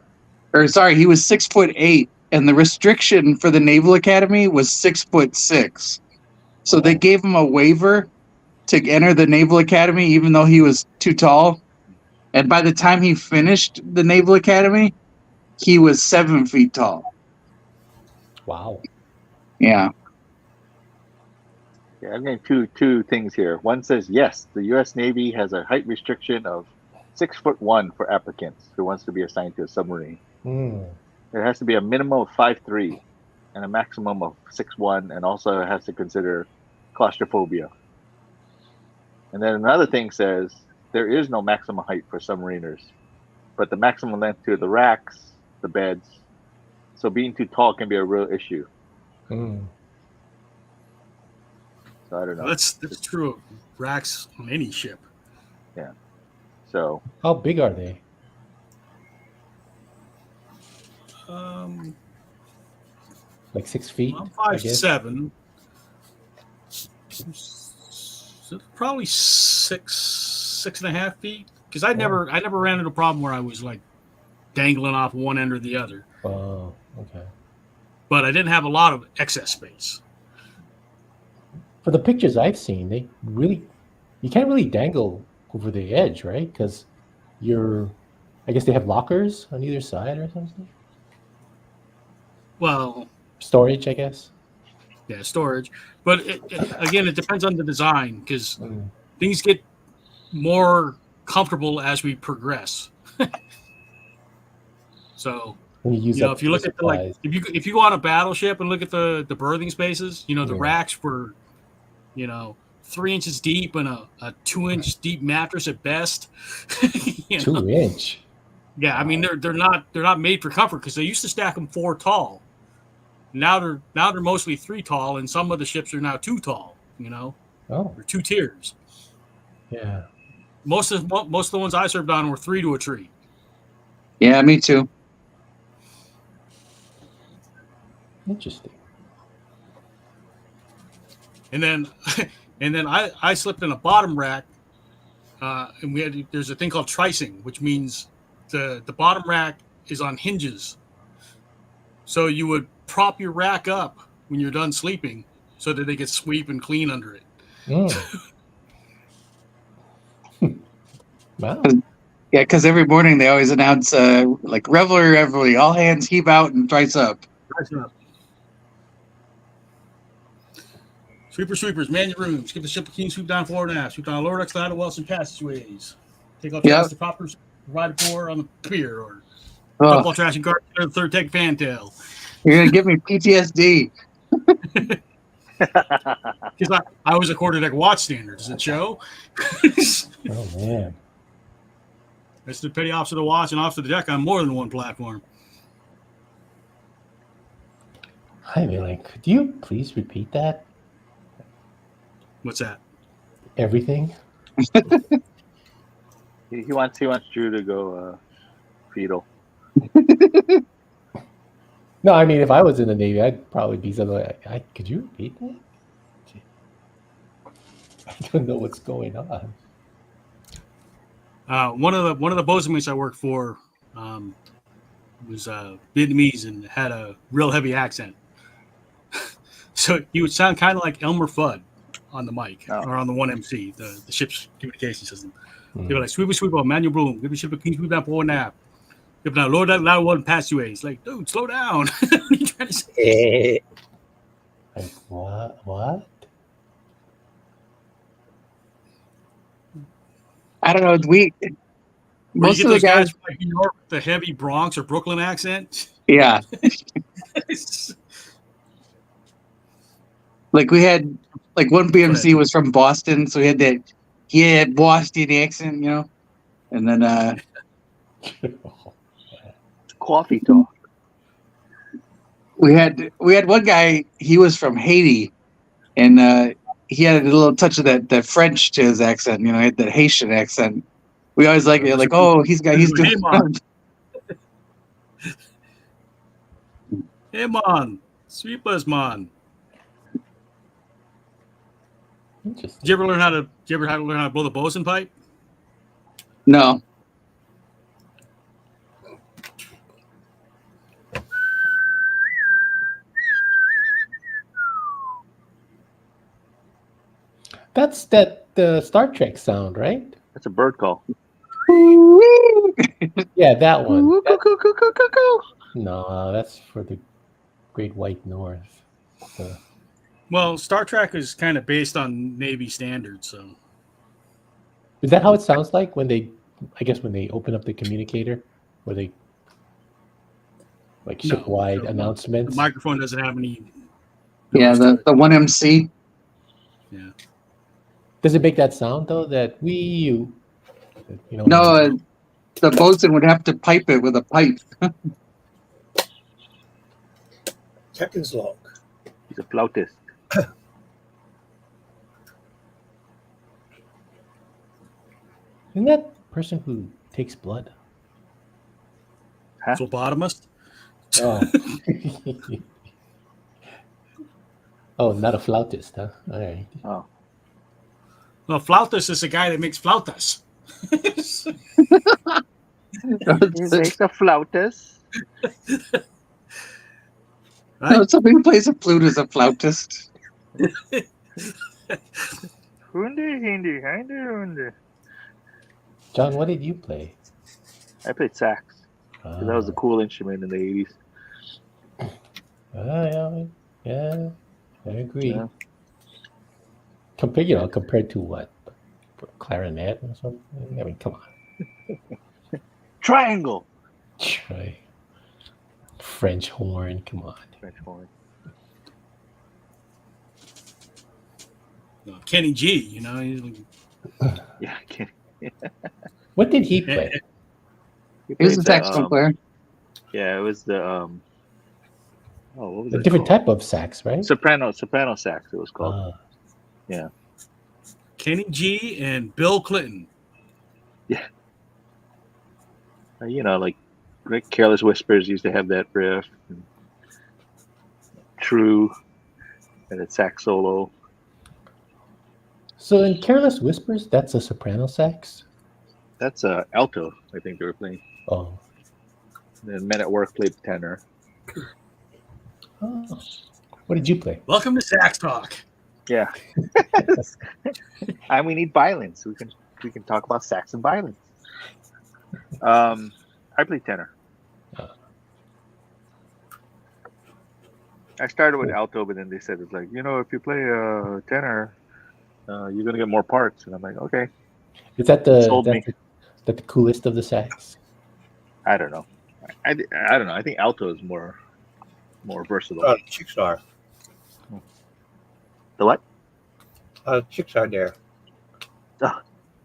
or sorry, he was 6'8", and the restriction for the Naval Academy was 6'6". So they gave him a waiver to enter the Naval Academy, even though he was too tall. And by the time he finished the Naval Academy, he was 7 feet tall. Wow. Yeah. Yeah, I've named two things here. One says yes, the U.S. Navy has a height restriction of 6'1" for applicants who wants to be assigned to a submarine. Hmm. There has to be a minimum of 5'3" and a maximum of 6'1", and also has to consider claustrophobia. And then another thing says there is no maximum height for submariners, but the maximum length to the racks, the beds. So being too tall can be a real issue. Hmm. So I don't know. That's true of racks on any ship. Yeah. So How big are they? Like 6 feet? I'm I guess. 5'7". So probably 6.5 feet. Because I never ran into a problem where I was like dangling off one end or the other. Oh, okay. But I didn't have a lot of excess space. For the pictures I've seen, you can't really dangle over the edge, right? Because I guess they have lockers on either side or something. Well, Storage, I guess. yeah, storage. But again, it depends on the design because Mm. things get more comfortable as we progress. So, When you use up if you look the at the, like, supplies. if you go on a battleship and look at the berthing spaces, the Yeah. racks were, 3 inches deep and a 2-inch deep mattress at best. 2-inch. Yeah, I mean they're not made for comfort because they used to stack them 4 tall. Now they're mostly 3 tall, and some of the ships are now 2 tall. Oh, Or 2 tiers. yeah. Most of the ones I served on were 3 to a tree. Yeah, me too. Interesting. And then I slipped in a bottom rack, and there's a thing called tricing, which means the bottom rack is on hinges. So you would prop your rack up when you're done sleeping so that they could sweep and clean under it. Mm. Wow. Yeah, because every morning they always announce like revelry, all hands heave out and thrice up. Sweepers, man your rooms. Give the ship a clean sweep down forward and aft. Sweep down lower deck side of wells and passageways. Take off trash to proppers, provide for on the pier, or dump all trash and garbage to the third deck fantail. You're gonna give me PTSD. Because I was a quarterdeck watch standard. Does it show? Oh man. That's the petty officer of the watch and officer of the deck on more than one platform. I mean, like, do you please repeat that? What's that? Everything? he wants Drew to go fetal. No, I mean, if I was in the Navy, I'd probably be something like, could you repeat that? I don't know what's going on. One of the bosunmates I worked for was Vietnamese and had a real heavy accent. So he would sound kind of like Elmer Fudd on the mic or on the 1MC, the ship's communication system. They were like, sweep, manual broom, give me ship a king, sweep down, pour a nap. If now, lower that loud one past you. It's like, dude, slow down. What are you trying to say? Like, what? I don't know. Most of the guys from like New York with the heavy Bronx or Brooklyn accent. yeah. Like we had, like one BMC was from Boston, so he had Boston accent, you know, and then Coffee talk. we had one guy. He was from Haiti, and he had a little touch of that French to his accent. You know, he had that Haitian accent. We always like oh, he's doing. Hey man, sweepers man. Interesting. Did you ever learn how to blow the bosun pipe? No. That's the Star Trek sound, right? That's a bird call. Yeah, that one. Cuckoo. No, that's for the Great White North. Well, Star Trek is kind of based on Navy standards, so. Is that how it sounds like when they open up the communicator, where they like ship-wide announcements? The microphone doesn't have any. Yeah, the 1MC. Yeah. Does it make that sound though? That you know? No, the bosun would have to pipe it with a pipe. Captain's log. He's a flautist. Isn't that the person who takes blood? Huh? Phlebotomist? Oh. Oh, not a flautist, huh? All right. Oh. Well, flautist is a guy that makes flautas. He makes a flautist. Right? No, somebody who plays a flute is a flautist. John, what did you play? I played sax. That was a cool instrument in the 80s. Yeah, I agree. Yeah. Compared to what? Clarinet or something? I mean, come on. Triangle. Right. French horn, come on. French horn. Kenny G, you know. Yeah, Kenny. What did he play? He was a saxophone player. Yeah, it was the what was A it different called? type of sax, right? Soprano sax. It was called. Yeah. Kenny G and Bill Clinton. Yeah. You know, like Great Careless Whispers used to have that riff. And True, and a sax solo. So in Careless Whispers, that's a soprano sax? That's alto, I think they were playing. Oh. Then Men at Work played tenor. Oh. What did you play? Welcome to Sax Talk. Yeah. And we need violence. We can talk about sax and violence. I played tenor. I started with alto, but then they said it's like, if you play tenor, you're gonna get more parts, and I'm like, okay. Is that the coolest of the sax? I don't know. I don't know. I think alto is more versatile. Chicks are. The what? Chicks are there.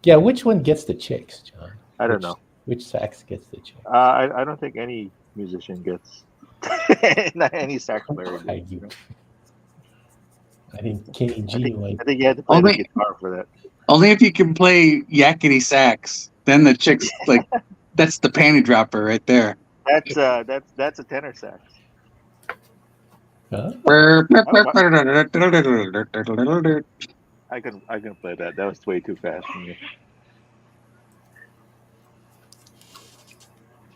Yeah, which one gets the chicks, John? I don't know. Which sax gets the chicks? I don't think any musician gets. Not any sax player. I think Kenny G. I think you had to play the guitar for that. Only if you can play yakety sax, then the chicks like that's the panty dropper right there. That's a tenor sax. Huh? I couldn't play that. That was way too fast for me.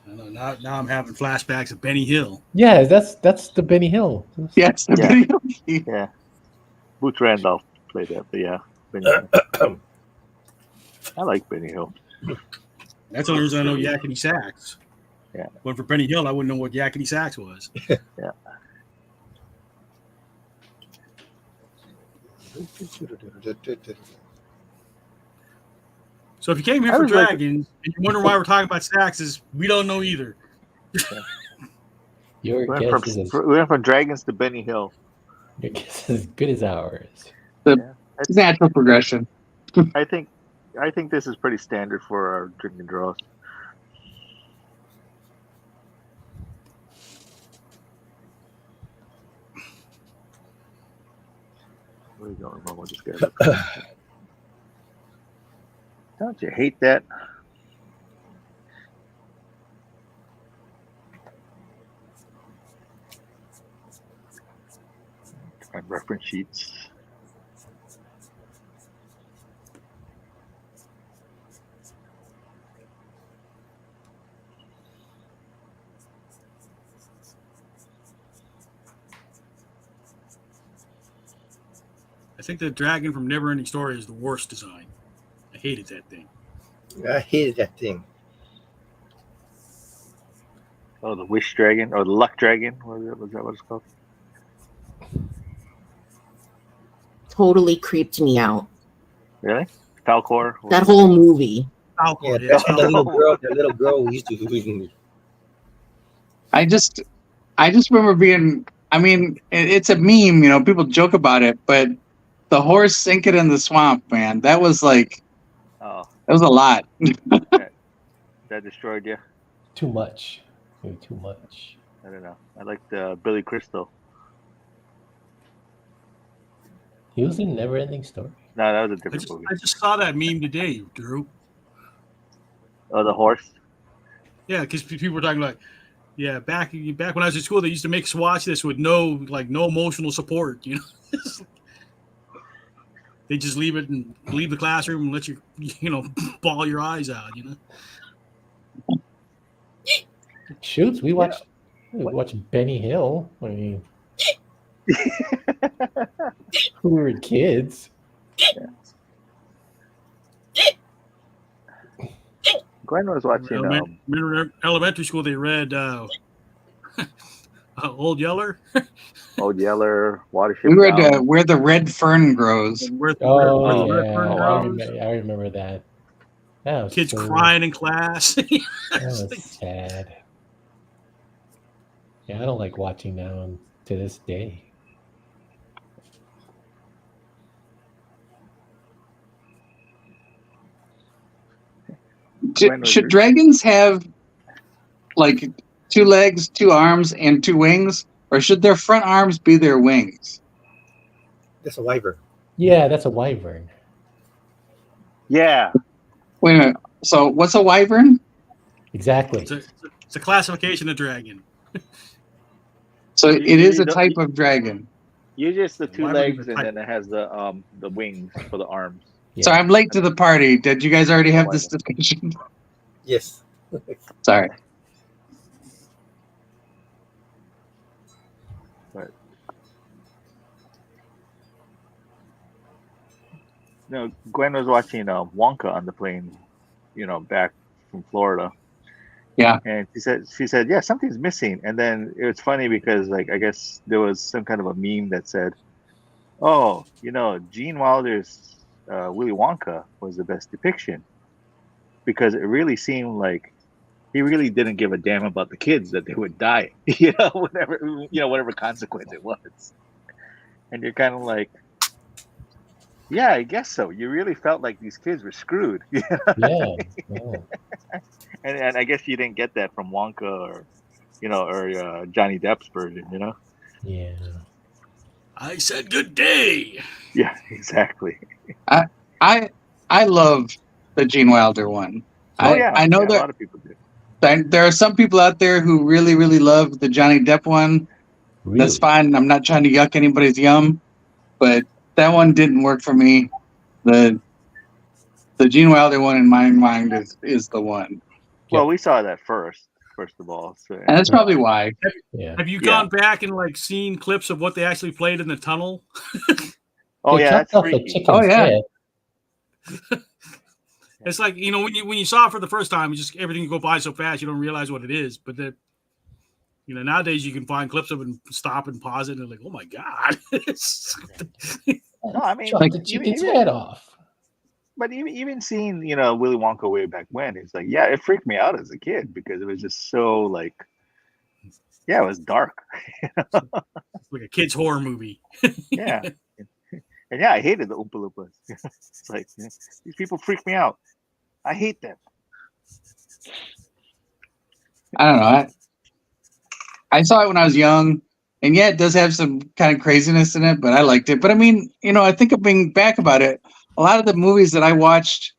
I know, now I'm having flashbacks of Benny Hill. Yeah, that's the Benny Hill. Yes, the Yeah. video. Yeah. Boots Randolph played that, but yeah, Benny Hill. I like Benny Hill. That's the only reason I know Yakety Sax. Yeah. But for Benny Hill, I wouldn't know what Yakety Sax was. Yeah. So if you came here I for was like- dragons and you're wondering why we're talking about saxes, we don't know either. Your We guess went, is as, we went from Dragons to Benny Hill. your guess is as good as ours. It's natural progression. I think this is pretty standard for our drinking draws. Where are you going, Mom? This guy looks- Don't you hate that? My reference sheets. I think the dragon from Neverending Story is the worst design. I hated that thing. I hated that thing. Oh, the Wish Dragon or the Luck Dragon. Was that what it's called? Totally creeped me out. Really? Falcor? That whole movie. Yeah, that's when the little girl who used to. I just remember being. I mean, it's a meme, you know. People joke about it, but the horse sinking in the swamp, man, that was like, Oh, that was a lot. that destroyed you. Too much. Maybe too much. I don't know. I liked Billy Crystal. He was in Neverending Story. No, that was a different movie. I just saw that meme today, Drew. Oh, the horse. Yeah, because people were talking like, yeah, back when I was in school, they used to make us watch this with no emotional support. You know, they just leave the classroom and let you bawl your eyes out. You know. Shoots, we watched Benny Hill. I mean, we were kids. Glenn was watching. Remember elementary school? They read Old Yeller. Old Yeller, Watership. We read Down. Where the Red Fern Grows. Oh yeah, I remember that. That was Kids so, crying in class. That was sad. Yeah, I don't like watching that one to this day. Should dragons have like 2 legs, 2 arms, and 2 wings, or should their front arms be their wings? That's a wyvern. Yeah, that's a wyvern. Yeah. Wait a minute. So what's a wyvern? Exactly. It's a classification of dragon. So You- it is you a don't- type of dragon. You just the 2 Why would you legs, type- and then it has the wings for the arms. Yeah. So I'm late to the party. Did you guys already have this discussion? Yes. Sorry. No, Gwen was watching Wonka on the plane, back from Florida. Yeah. And she said, yeah, something's missing. And then it was funny because I guess there was some kind of a meme that said, oh, Gene Wilder's Willy Wonka was the best depiction, because it really seemed like he really didn't give a damn about the kids, that they would die, whatever consequence it was. And you're kind of like, yeah, I guess so. You really felt like these kids were screwed. Yeah. And I guess you didn't get that from Wonka or Johnny Depp's version, Yeah. I said good day. Yeah, exactly. I love the Gene Wilder one. Oh yeah, I know a that lot of people do. there are some people out there who really, really love the Johnny Depp one. Really? That's fine. I'm not trying to yuck anybody's yum, but that one didn't work for me. The Gene Wilder one in my mind is the one. Well, we saw that first. first of all. So, And that's probably why. Yeah. Have you gone back and like seen clips of what they actually played in the tunnel? oh They yeah, chopped that's off the freaky. chicken's Oh, yeah. head. It's like, you know, when you saw it for the first time, you just everything go by so fast you don't realize what it is. But that, you know, nowadays you can find clips of it and stop and pause it and like, oh my god. No, I mean, Chopped the chicken's head off. But even seeing, you know, Willy Wonka way back when, it's like, yeah, it freaked me out as a kid because it was just so like, yeah, it was dark. Like a kid's horror movie. Yeah. And yeah, I hated the Oompa Loompas. It's like, these people freak me out. I hate them. I don't know. I saw it when I was young, and yeah, it does have some kind of craziness in it, but I liked it. But I mean, you know, I think of being back about it. A lot of the movies that I watched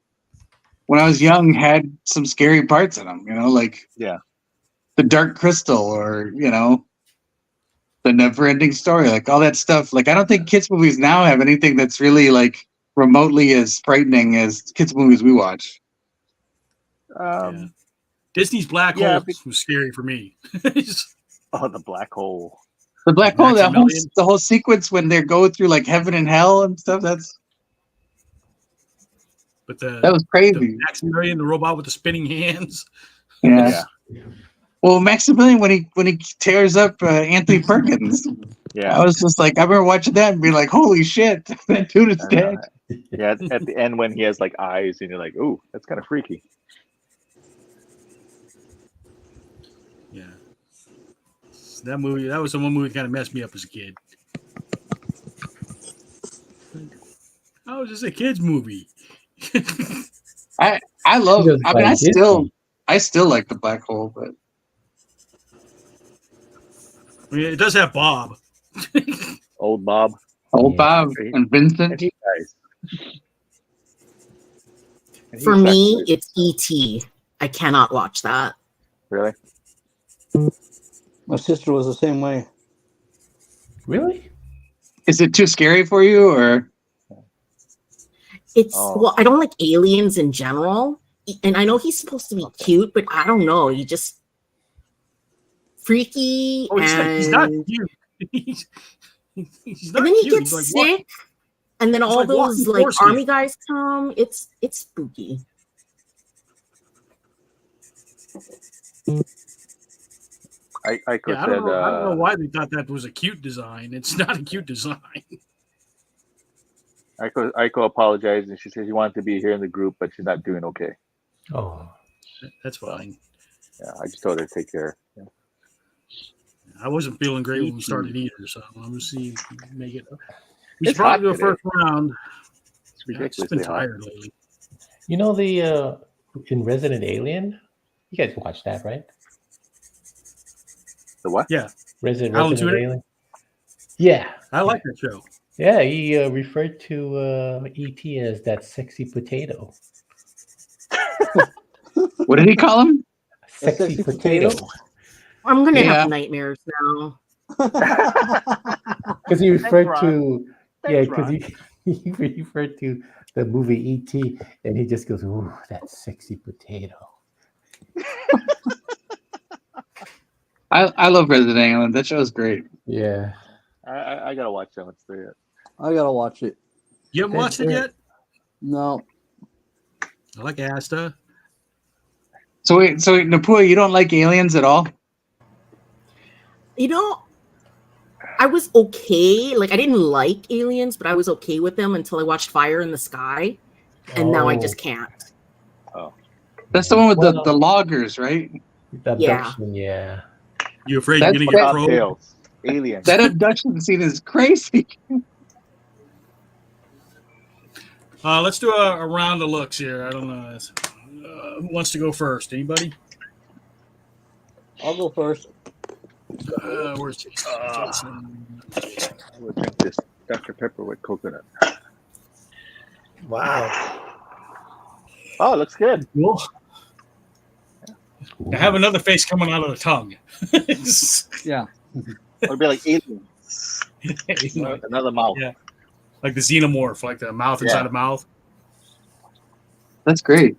when I was young had some scary parts in them. You know, like The Dark Crystal, or you know, The Never-Ending Story, like all that stuff. Like I don't think kids movies now have anything that's really like remotely as frightening as kids movies we watch. Disney's Black Yeah, Hole was scary for me. Oh, the black hole. The Black Hole, Maximilian. the whole sequence when they're going through like heaven and hell and stuff. That was crazy. The Maximilian, the robot with the spinning hands. Yeah. Well, Maximilian when he tears up Anthony Perkins. Yeah. I was just like, I remember watching that and being like, holy shit, that dude is dead. Yeah, at the end when he has like eyes and you're like, ooh, that's kind of freaky. Yeah. That was the one movie that kind of messed me up as a kid. Oh, it's just a kid's movie. I still like The Black Hole, but I mean, it does have Bob. Old Bob. Bob and Vincent. And he dies. And For he's me, actually- it's E.T. I cannot watch that. Really? My sister was the same way. Really? Is it too scary for you, or? It's well, I don't like aliens in general, and I know he's supposed to be cute, but I don't know. He just freaky, Oh, he's not and cute. He's not then he cute. gets He's like, sick, and then He's all like those walking like horses. army guys come. It's spooky. I could I don't know why they thought that was a cute design. It's not a cute design. Aiko apologized and she said she wanted to be here in the group, but she's not doing okay. Oh, That's fine. Yeah, I just told her to take care. Yeah. I wasn't feeling great when we started either, so I'm gonna see if we can make it. We It's should probably hot do a first round. It's I've just ridiculously been hot. tired lately. you know the in Resident Alien, you guys watched that, right? The what? Yeah, Resident Alan Tudyk? Alien. Yeah, I like that show. yeah. He referred to E.T. as that sexy potato. What did he call him? Sexy sexy potato. potato? I'm gonna Yeah. have nightmares now. Because he referred to Thanks, because he referred to the movie E.T. and he just goes, "Ooh, that sexy potato." I love Resident Alien. That show is great. Yeah. I gotta watch that one still yet. I gotta watch it. You haven't watched it yet? No, I like Asta. So Napua, you don't like aliens at all? You know, I was okay. Like I didn't like aliens, but I was okay with them until I watched Fire in the Sky, and now I just can't. That's the one with Well, the loggers, right? The Yeah. abduction, yeah. You afraid That's you're gonna get what- probed? Tails. Aliens. That abduction scene is crazy. Let's do a round of looks here. I don't know. Who wants to go first? Anybody? I'll go first. Where's Jason? Jason. I would drink this Dr. Pepper with coconut. Wow. Oh, it looks good. Cool. I have another face coming out of the tongue. Yeah. It'll be like aliens. Another mouth. Yeah. Like the xenomorph, like the mouth inside a mouth. That's great.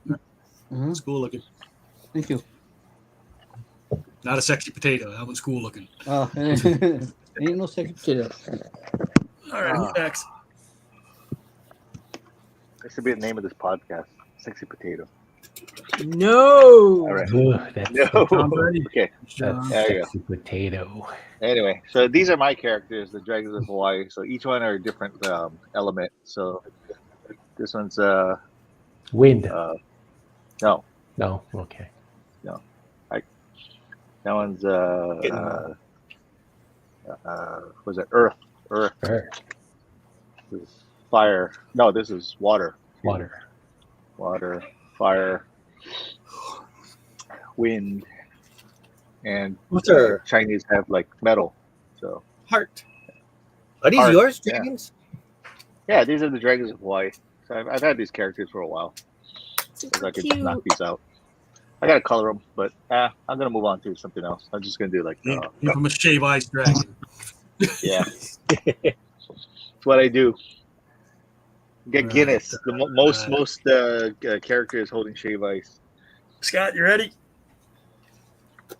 It's cool looking. Thank you. Not a sexy potato. That one's cool looking. Ain't no sexy potato. All right, who's next? That should be the name of this podcast. Sexy Potato. No. All right. Ugh, that's, No. Tom Brady. Okay. John. There you go. sexy potato. Anyway, so these are my characters, the Dragons of Hawaii. So each one are a different element. So this one's Wind. no, No. Okay. that one's was it Earth? Earth. Earth. This is fire. No, this is water. Water. Water, fire, wind, and Water. Chinese have like metal. So Heart. Are these Art, yours, yeah. dragons? yeah, these are the Dragons of Hawaii. So I've had these characters for a while. So Super I could cute. knock these out. I gotta color them, but I'm gonna move on to something else. I'm just gonna do like Infamous shave ice dragon. yeah. That's what I do. Get Right. Guinness. The most characters holding shave ice. Scott, you ready? I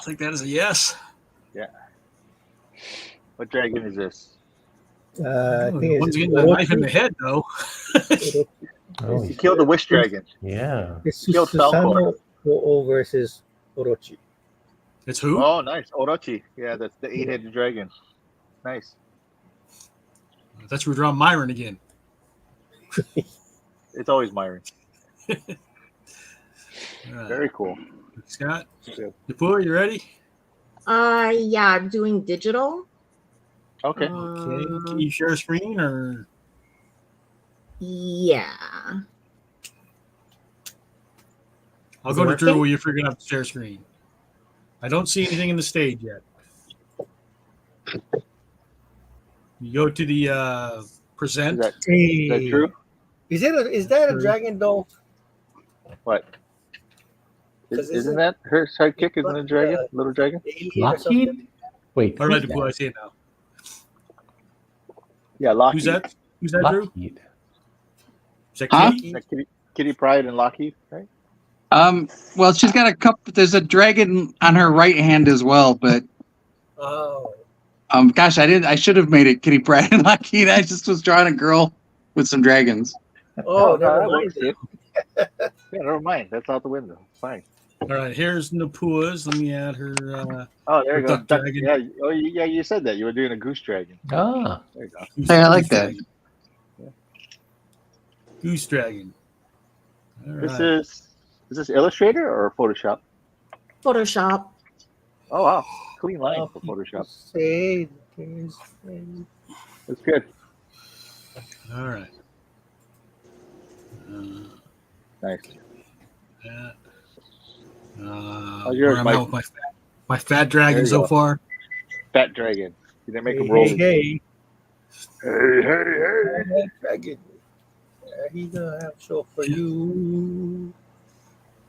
think that is a yes. What dragon is this? I think One's it's getting a knife in the head, though. Oh, You killed the Wish Dragon. yeah. It's Killed Susano O versus Orochi. It's who? Oh, nice. Orochi. Yeah, that's the 8-headed dragon. Nice. That's where we're drawing Myron again. It's always Myron. All right. Very cool. Scott, Yeah. Napua, you ready? Yeah, I'm doing digital. Okay. Okay. Can you share a screen or? Yeah. I'll Is go it to Drew working? while you're figuring out the share screen. I don't see anything in the stage yet. You go to the Is present. that true? Is that a True. dragon doll? What? 'Cause Isn't that her sidekick? Isn't it a dragon? Little dragon? Alien or something? Lockheed? Wait. All right, who's Napua, I see it now. Yeah, Lockheed. Who's that? Who's that, that? Drew? Lockheed. Is that Huh? Kitty? That Kitty Pryde and Lockheed, right? Well, she's got a couple. There's a dragon on her right hand as well, but Oh. gosh, I should have made it Kitty Pryde and Lockheed. I just was drawing a girl with some dragons. Oh, never that mind. works, dude. Yeah, never mind. That's out the window. Fine. All right, here's Napua's. Let me add her. Oh, there you go. Duck dragon. Yeah. Oh, yeah. You said that you were doing a goose dragon. Ah. There you go. Goose- Hey, I like Goose that. Dragon. Goose dragon. All This right. is this Illustrator or Photoshop? Photoshop. Oh wow, clean line for Photoshop. Say That's good. All right. Nice. That. How's yours, Where am I Mike? with my fat dragon There you so go. far? Fat dragon. You didn't make hey, him roll. hey, Hey, hey, hey, dragon. He's gonna have a show for you.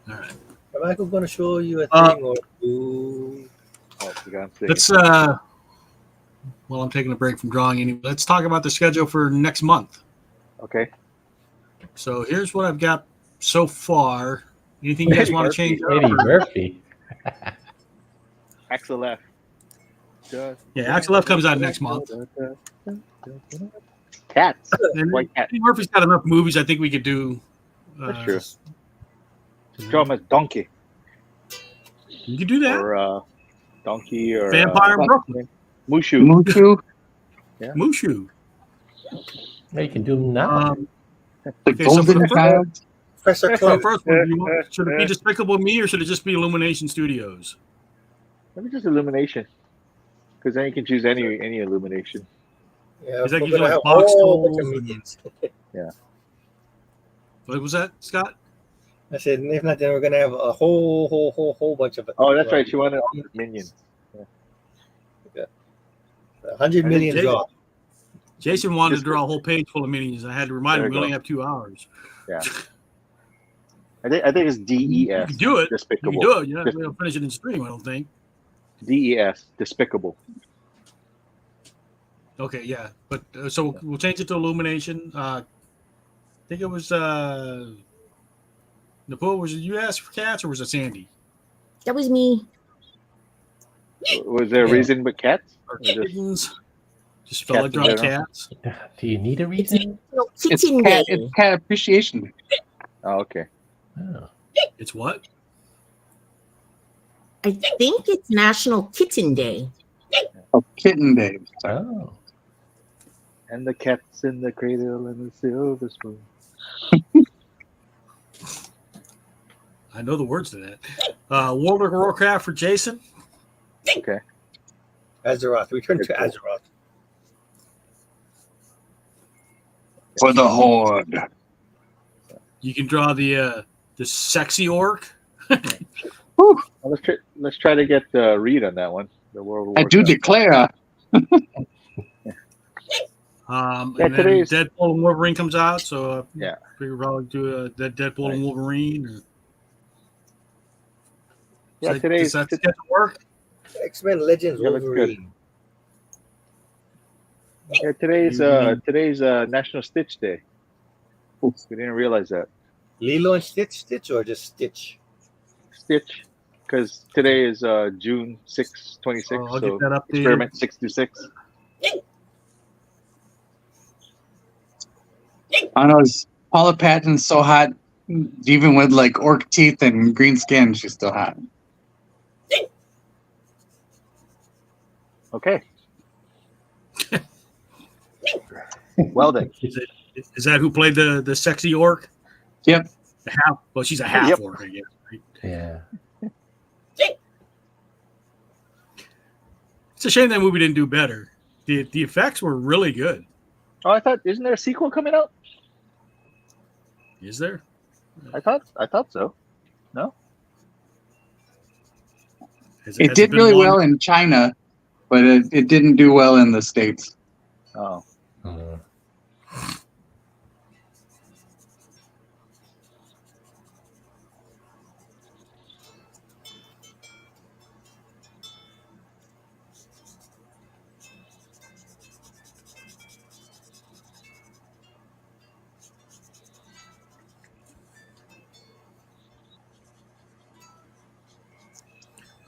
All right. Am I gonna show you a thing or two? Oh, you got him singing. Let's well, I'm taking a break from drawing anyway. Let's talk about the schedule for next month. Okay. So here's what I've got so far. Anything you guys Eddie want to Murphy. change up? Eddie or- Murphy. Axel F. Yeah, Axel F comes out next month. Cats. And White cat. Eddie Murphy's got enough movies. I think we could do. That's true. Draw him as Donkey You could do that. or Donkey or Vampire in Brooklyn. Mushu. Mushu, Mushu. Yeah, you can do them now. the Okay, so for golden the first- child. Professor So Clone. first one, should it be Despicable Me or should it just be Illumination Studios? Let me just Illumination. Because then you can choose any Illumination. Yeah, Is that we're usually gonna like have a box whole bunch of trolls? minions. What was that, Scott? I said, if not, then we're gonna have a whole bunch of. Oh, that's right. She wanted all the minions. 100 millions Jason- off. Jason wanted to draw a whole page full of minions. I had to remind There him we you only go. have 2 hours. I think it's You DES. can do it. You Despicable. can do it. You're not going to finish it in stream, I don't think. DES. Despicable. Okay, yeah. But so we'll change it to Illumination. I think it was Napua. Was it you asked for cats or was it Sandy? That was me. Was there a Yeah. reason but cats? Or Or just kittens. Just felt like cats in drawing general? cats. Do you need a It's reason? National It's Kitten cat. Day. It's cat appreciation day. Oh, okay. Oh. It's what? I think it's National Kitten Day. Oh, kitten day. Sorry. Oh. And the cat's in the cradle and the silver spoon. I know the words to that. World of Warcraft for Jason. Okay. Azeroth. Return to Good call. Azeroth. For the horde. You can draw the sexy orc. Whew. Well, let's try to get Reed on that one. The World of I do Warcraft. declare. Yeah, Yeah, and then today's- Deadpool and Wolverine comes out, so Yeah. we could probably do that Deadpool and Wolverine. Or, Yeah, does today's that schedule work? X-Men Legends Yeah, looks good. Wolverine. yeah today's National Stitch Day. We didn't realize that. Lilo and Stitch or just Stitch? Stitch, because today is June 6, 26. Oh, I'll so get that updated. experiment 66. I know Paula Patton's so hot, even with like orc teeth and green skin, she's still hot. Okay. Well then. Is that who played the sexy orc? Yep. Well, she's a half Yep. orc, I guess. Right? Yeah. It's a shame that movie didn't do better. The effects were really good. Oh, I thought, isn't there a sequel coming out? Is there? I thought so. It did really well in China, but it didn't do well in the States. Oh. Uh,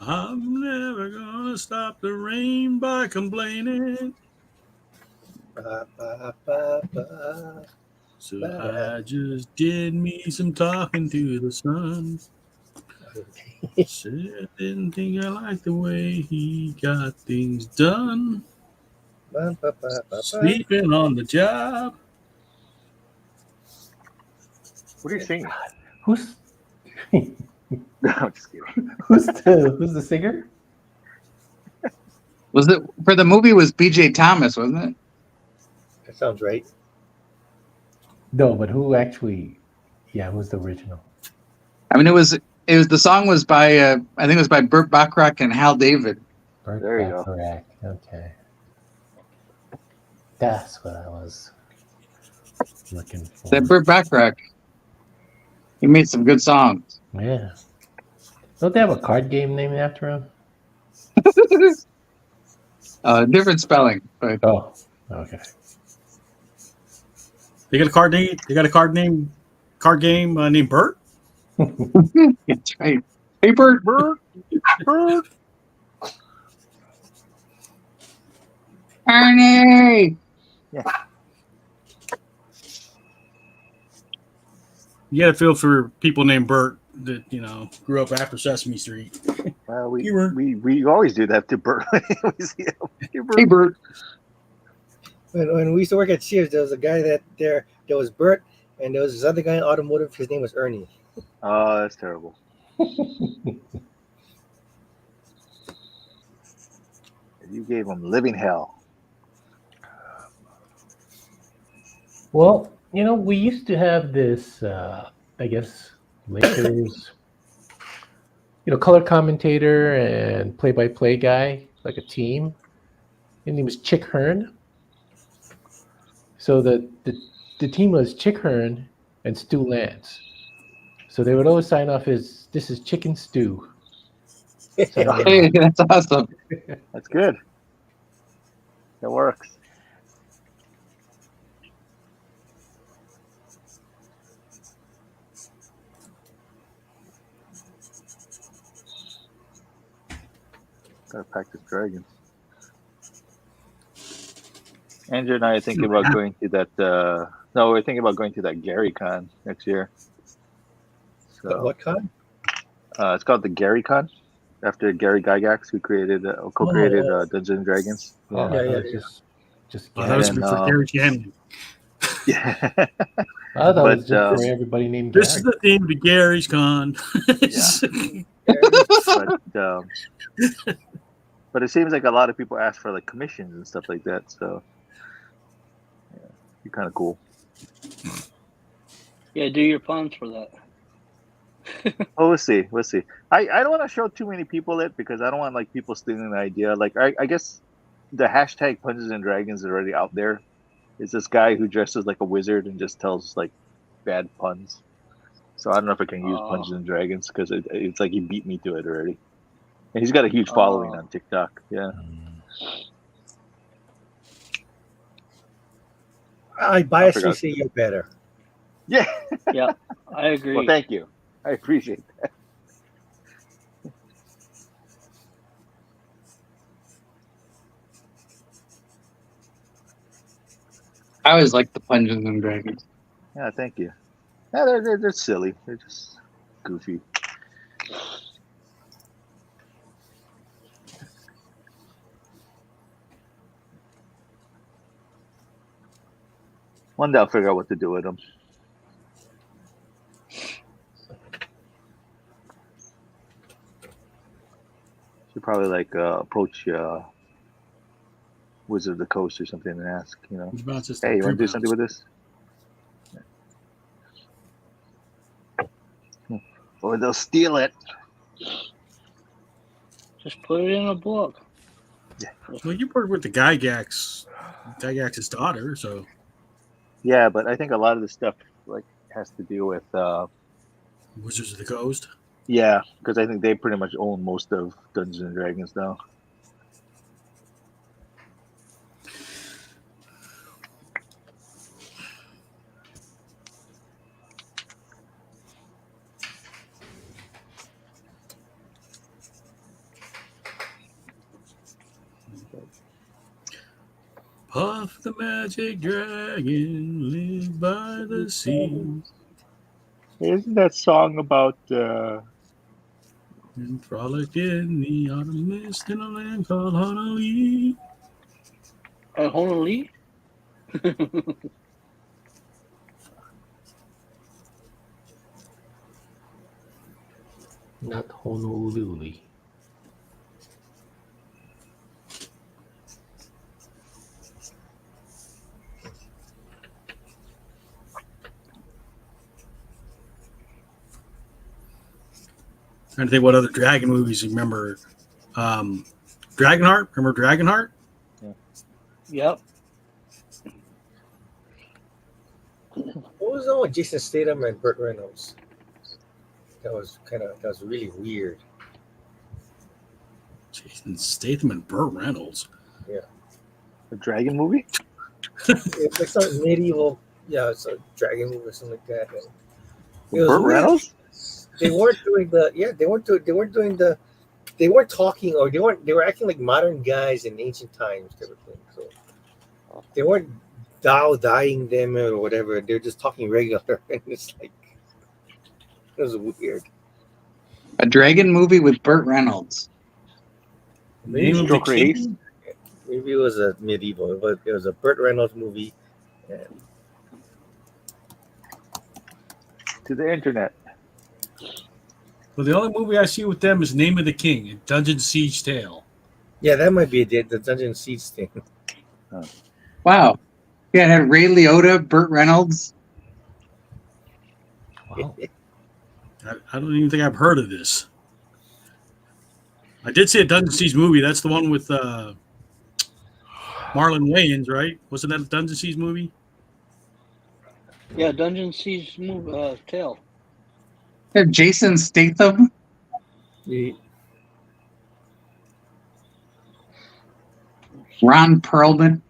I'm never gonna stop the rain by complaining. Ba, ba, ba, ba. So I just did me some talking to the sun. Said didn't think I liked the way he got things done. Ba, ba, ba, ba, ba. Sleeping on the job. What are you singing? who's No, I'm just kidding. who's the singer? Was it for the movie? Was B.J. Thomas, wasn't it? That sounds right. No, but who actually? Yeah, who's the original? I mean, it was the song was by I think it was by Burt Bacharach and Hal David. Burt There you go. Bacharach. Okay, that's what I was looking for. That Burt Bacharach. He made some good songs. Yeah. Don't they have a card game named after him? Different spelling, but Oh, okay. They got a card name. They got a card game named Bert. it's right. Hey, Burt. Bird. Ernie. You got to feel for people named Bert that grew up after Sesame Street. We You were- we always do that to Bert. We see him. Hey, Bert. Hey, Burt. When we used to work at Sears, there was a guy there was Bert, and there was this other guy in automotive. His name was Ernie. Oh, that's terrible. You gave him living hell. Well, we used to have this, I guess, Lakers, color commentator and play-by-play guy, like a team. His name was Chick Hearn. So the team was Chick Hearn and Stu Lance. So they would always sign off as, "This is Chicken Stew." Hey, that's awesome. That's good. That works. Gotta practice dragons. Andrew and I are thinking about going to that. No, we're thinking about going to that Gary Con next year. So What con? it's called the Gary Con, after Gary Gygax, who created co-created Dungeons and Dragons. Oh, Yeah. I Yeah, thought yeah, it was just Oh, that was And, for Gary Cannon. yeah. I thought it but, was just for everybody named This Gary. is the theme to Gary's Con. But it seems like a lot of people ask for like commissions and stuff like that. So yeah, it'd be kind of cool. Yeah, do your puns for that. Oh, we'll see. We'll see. I don't want to show too many people it because I don't want like people stealing the idea. Like I guess the hashtag Dungeons and Dragons is already out there. It's this guy who dresses like a wizard and just tells like bad puns. So I don't know if I can use Dungeons and Dragons because it's like he beat me to it already. And he's got a huge following on TikTok. Yeah. I biasly say you're better. Yeah. Yeah, I agree. Well, thank you. I appreciate that. I always like the Dungeons and Dragons. Yeah, thank you. Yeah, they're silly. They're just goofy. One day I'll figure out what to do with them. Should probably like approach Wizard of the Coast or something and ask, hey, you want to do something with this? Or they'll steal it. Just put it in a book. Yeah. Well, you work with the Gygax's daughter, so. Yeah, but I think a lot of the stuff like has to do with Wizards of the Coast. Yeah, because I think they pretty much own most of Dungeons and Dragons now. Puff the magic dragon, live by the sea. Isn't that song about and frolic in the autumn mist in a land called Honolulu? Honolulu? Not Honolulu. Trying to think what other dragon movies you remember. Dragonheart? Remember Dragonheart? Yep. What was the one with Jason Statham and Burt Reynolds? That was really weird. Jason Statham and Burt Reynolds. Yeah. a dragon movie? It's like some medieval, it's a dragon movie or something like that. And it was Burt weird. Reynolds? They weren't doing they weren't talking, or they were acting like modern guys in ancient times type of thing. So they weren't dying them or whatever. They're just talking regular, and it's like it was weird. A dragon movie with Burt Reynolds. Name of the King? Maybe it was a medieval, but it was a Burt Reynolds movie. And To the internet. Well, the only movie I see with them is Name of the King and Dungeon Siege Tale. yeah, that might be the Dungeon Siege thing. Wow. Yeah, it had Ray Liotta, Burt Reynolds. Wow. I don't even think I've heard of this. I did see a Dungeon Siege movie. That's the one with Marlon Wayans, right? Wasn't that a Dungeon Siege movie? Yeah, Dungeon Siege Tale. Yeah, Jason Statham. Ron Perlman.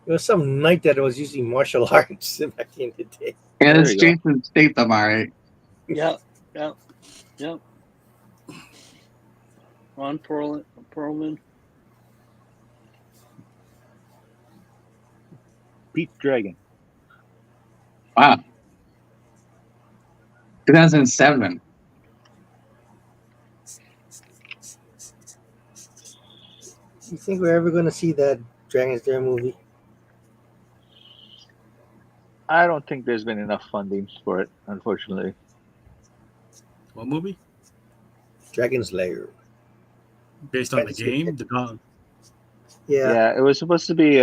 It was some knight that was using martial arts back in the day. Yeah, There that's you go. Jason Statham, all right. Yep. Ron Perlman. Pete Dragon. Wow. 2007. You think we're ever going to see that Dragon's Den movie? I don't think there's been enough funding for it, unfortunately. What movie? Dragon's Lair. Based on the Fantasy. game? The dog. Yeah. It was supposed to be.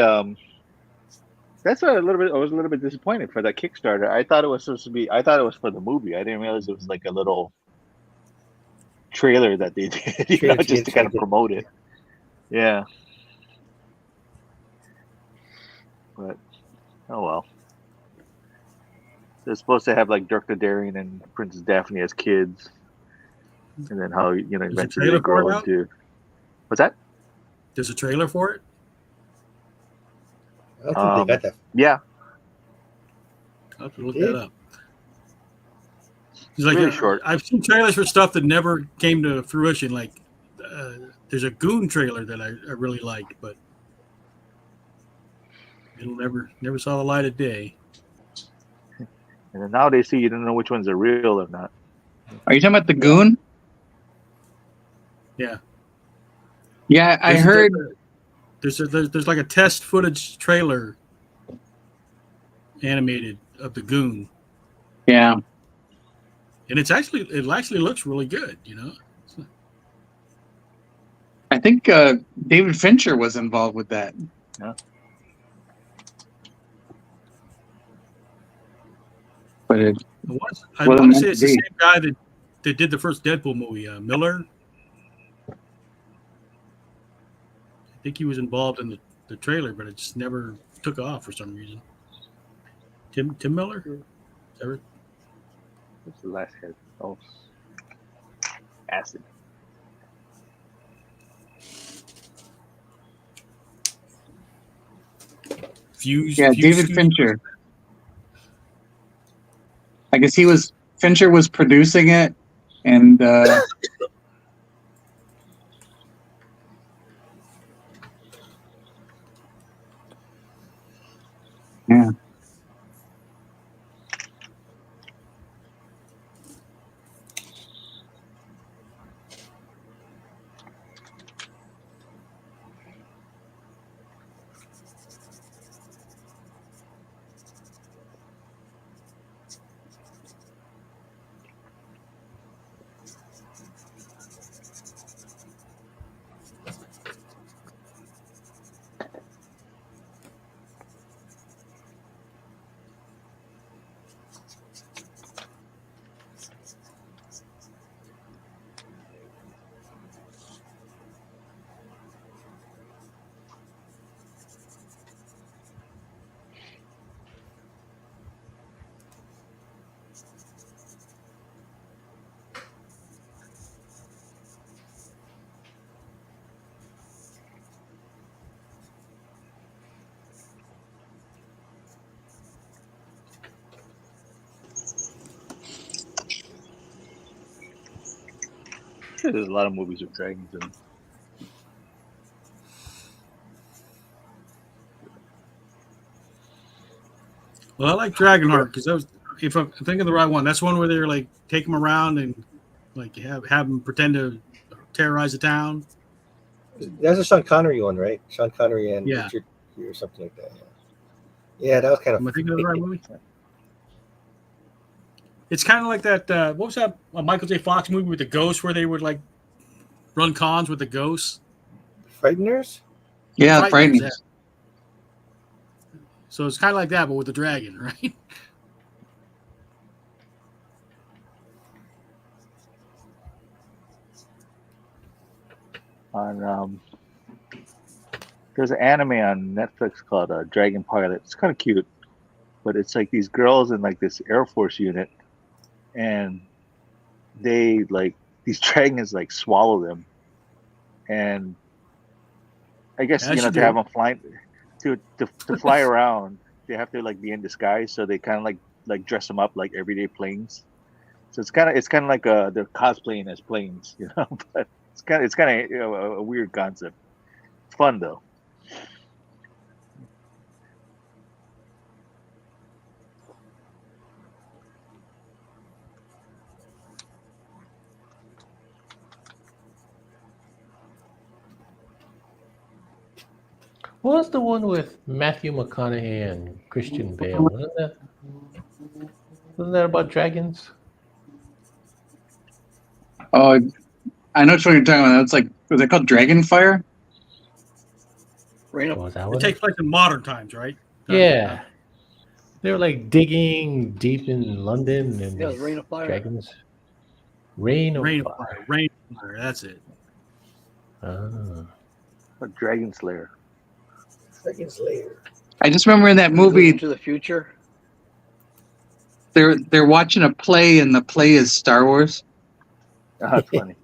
That's a little bit. I was a little bit disappointed for that Kickstarter. I thought it was supposed to be. I thought it was for the movie. I didn't realize it was like a little trailer that they did, just to kind of promote it. Yeah. But oh well. They're supposed to have like Dirk the Daring and Princess Daphne as kids, and then how eventually they grow into. What's that? There's a trailer for it. I don't think they got that. Yeah. I'll have to look that up. He's like, really short. I've seen trailers for stuff that never came to fruition. Like, there's a Goon trailer that I really liked, but it'll never saw the light of day. And then nowadays, you don't know which ones are real or not. Are you talking about the Goon? Yeah. Yeah, I heard. There's like a test footage trailer animated of the Goon. Yeah. And it actually looks really good, I think David Fincher was involved with that. Yeah. But I want to say it's the same guy that did the first Deadpool movie, Miller. I think he was involved in the trailer, but it just never took off for some reason. Tim Miller? What's the last head? Oh, acid. David Fincher. I guess Fincher was producing it, and yeah. There's a lot of movies with dragons in them. Well, I like Dragonheart because if I'm thinking of the right one, that's one where they're like take them around and like have them pretend to terrorize the town. That's a Sean Connery one, right? Sean Connery and Yeah. Richard or something like that. Yeah, that was kind of. Am I thinking of the right movie? It's kind of like that. What was that Michael J. Fox movie with the ghosts where they would like run cons with the ghosts? Frighteners? Yeah, Frighteners. Yeah. So it's kind of like that, but with the dragon, right? There's an anime on Netflix called Dragon Pilot. It's kind of cute, but it's like these girls in like this Air Force unit, and they like these dragons like swallow them, and I guess to have them fly to fly around, they have to like be in disguise, so they kind of like dress them up like everyday planes. So it's kind of like they're cosplaying as planes, but It's kind of a weird concept. It's fun though. What was the one with Matthew McConaughey and Christian Bale? Wasn't that about dragons? Oh, I know what you're talking about. It's like, was it called Dragonfire? Rain What of was that It one? takes place in modern times, right? Yeah. They were like digging deep in London and Yeah, it was these Rain of Fire. dragons. Rain of Rain of Fire. Fire. Rain of Fire. That's it. Ah. A Dragon Slayer. Seconds later. I just remember in that He goes movie, into the future. they're watching a play, and the play is Star Wars. Oh, that's funny.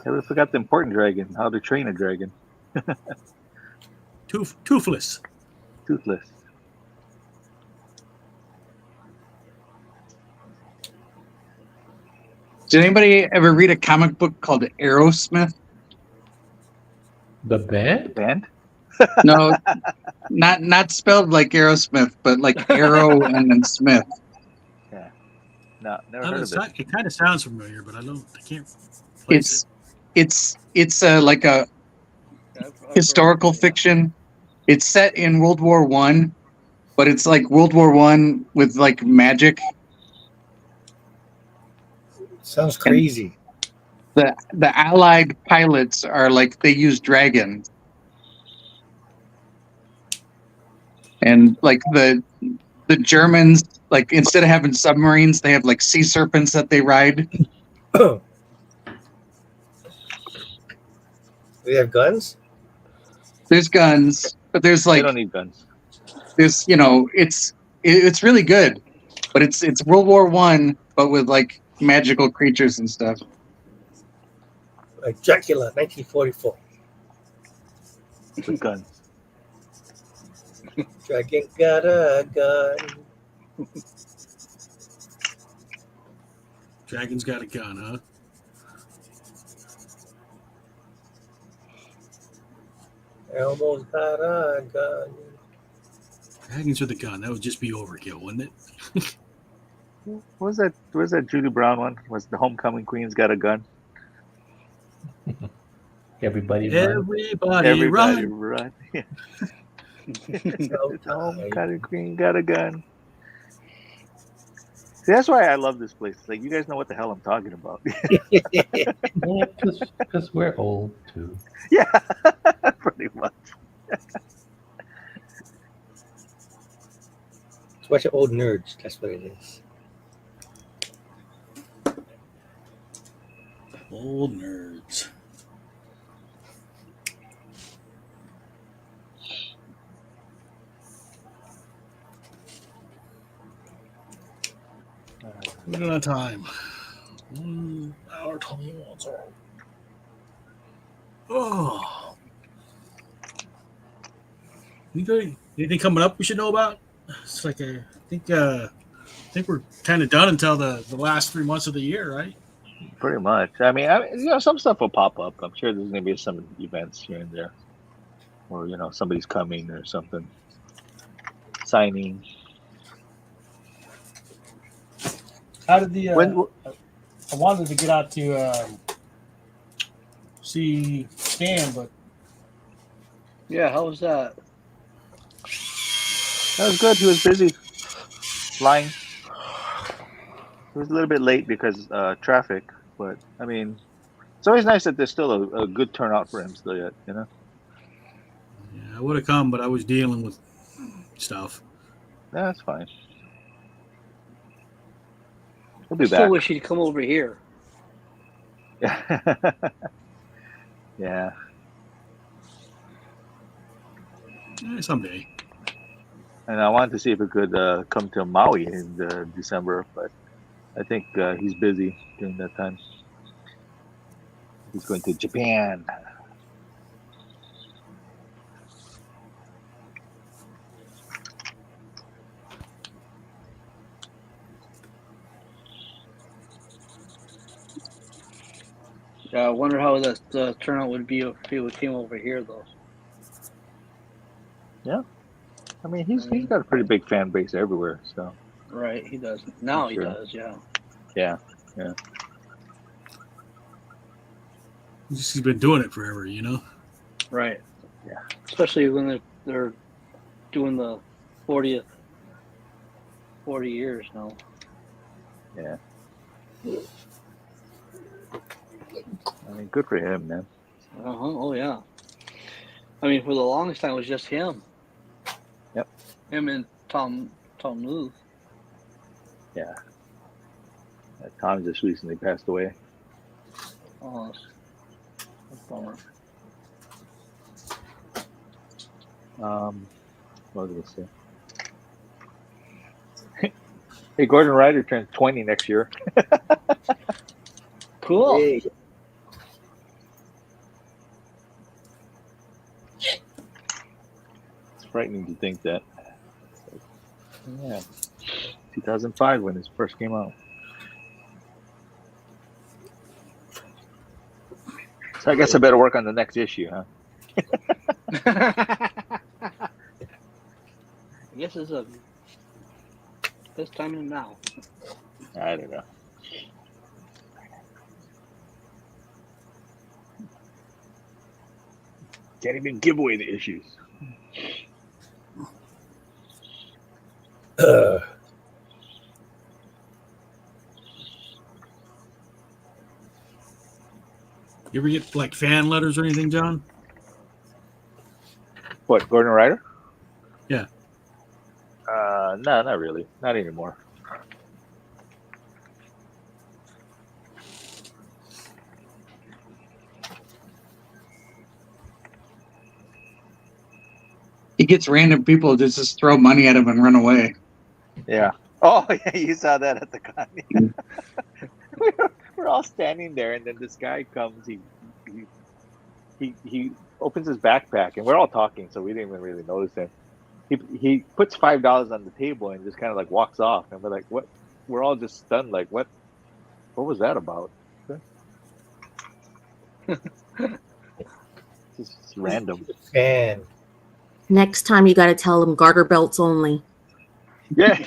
Yeah, we forgot the important dragon. How to train a dragon. Toothless. Toothless. Did anybody ever read a comic book called Aerosmith? The The band? band? No, not spelled like Aerosmith, but like Arrow and then Smith. Yeah. No, never I heard don't of know, it. it kind of sounds familiar, but I can't place It's like a Yeah, I've heard historical of it, yeah. fiction. It's set in World War One, but it's like World War One with like magic. Sounds crazy. The Allied pilots are like they use dragons, and like the Germans, like instead of having submarines, they have like sea serpents that they ride. They have guns? There's guns, but there's They like don't need guns. there's it's really good, but it's World War One, but with like magical creatures and stuff. Like Dracula, 1944. With guns. Dragon got a gun. Dragon's got a gun, huh? Elmo's got a gun. Dragons with a gun. That would just be overkill, wouldn't it? What was that Julie Brown one? Was the Homecoming Queen's got a gun? Everybody run. Everybody run. run. So The Homecoming Queen got a gun. See, that's why I love this place. Like, you guys know what the hell I'm talking about. Yeah, because we're old too. Yeah, pretty much. It's a bunch of old nerds. That's what it is. Old nerds. Look at the time. 1 hour 20 minutes. Oh. Anything coming up we should know about? It's like I think we're kind of done until the last 3 months of the year, right? Pretty much. Some stuff will pop up. I'm sure there's going to be some events here and there. Or, somebody's coming or something. Signing. How did the When, I wanted to get out to see Stan, but Yeah, how was that? that was good. He was busy flying. He was a little bit late because traffic, but I mean, it's always nice that there's still a good turnout for him still yet. yeah, I would have come, but I was dealing with stuff. Yeah, that's fine. He'll be I still back. wish he'd come over here. Yeah. Yeah. Someday. And I wanted to see if he could come to Maui in December, but I think he's busy during that time. He's going to Japan. Yeah, I wonder how the turnout would be if he came over here, though. Yeah, I mean he's got a pretty big fan base everywhere, so Right, he does. I'm Now he sure. does, yeah. Yeah. He's been doing it forever, you know. Right. Yeah. Especially when they're doing the 40 years now. Yeah. I mean, good for him, man. Oh yeah. I mean, for the longest time, it was just him. Yep. Him and Tom Luth. Yeah. Tom just recently passed away. Oh, that's a bummer. What was I gonna say? Hey, Gordon Ryder turns 20 next year. Cool. Hey, It's frightening to think that. Yeah. 2005 when this first came out. So I guess I better work on the next issue, huh? I guess it's a best time than now. I don't know. Can't even give away the issues. You ever get like fan letters or anything, John? What, Gordon Ryder? Yeah. No, not really. Not anymore. He gets random people to just throw money at him and run away. Yeah. Oh, yeah, you saw that at the con. We're all standing there, and then this guy comes. He opens his backpack, and we're all talking, so we didn't even really notice him. He puts $5 on the table and just kind of like walks off, and we're like, "What?" We're all just stunned, like, "What? What was that about?" Just random. fan. Next time you got to tell them garter belts only. Yeah.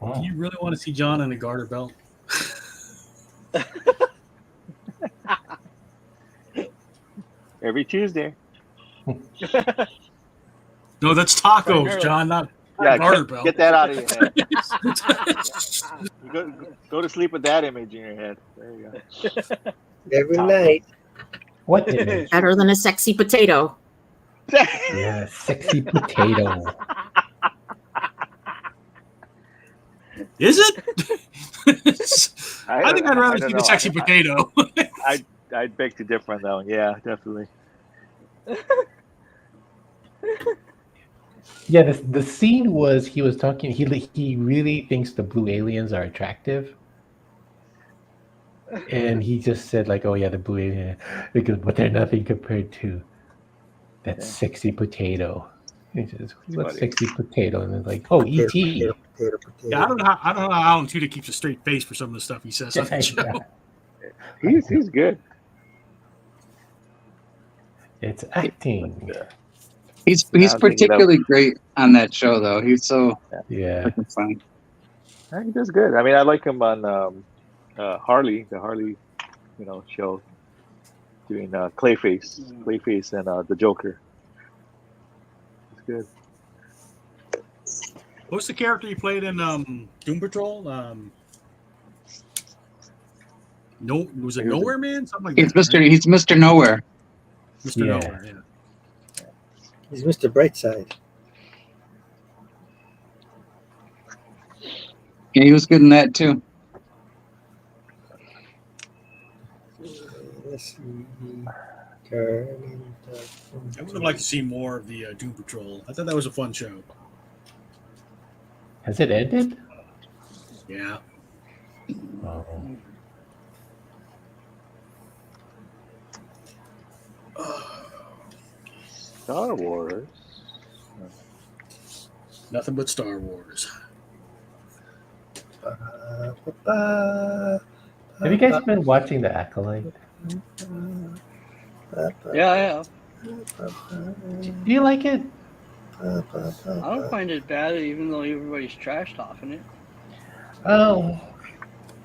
Wow. Do you really want to see John in a garter belt? Every Tuesday. No, that's tacos, Primarily. John, not Yeah, garter belt. get that out of your head. You go to sleep with that image in your head. There you go. Every night. What image? Better than a sexy potato. Yeah, sexy potato. Is it? I think I'd rather don't see know. the sexy potato. I'd beg to differ on that one. Yeah, definitely. Yeah, the scene was he was talking. He really thinks the blue aliens are attractive, and he just said like, "Oh yeah, the blue alien," because but they're nothing compared to that Yeah. sexy potato. He says, "What funny. sexy potato?" And it's like, "Oh, ET." Potato. Yeah, I don't know how Alan Tudyk keeps a straight face for some of the stuff he says on the show. Yeah. He's good. It's acting. He's I'm thinking particularly great on that show, though. He's so Yeah. fucking funny. Yeah, he does good. I mean, I like him on Harley, the Harley, show, doing Clayface, and the Joker. It's good. What's the character he played in Doom Patrol? Was it Nowhere Man? Something like He's that. Mr. Right? He's Mr. Nowhere. Mr. Yeah. Nowhere. Yeah. He's Mr. Brightside. Yeah, he was good in that too. Let's see. Turning I would have liked to see more of the Doom Patrol. I thought that was a fun show. Has it ended? Yeah. Oh. Star Wars. Nothing but Star Wars. Have you guys been watching The Acolyte? Yeah, I have. Do you like it? I don't find it bad, even though everybody's trash talking it. Oh,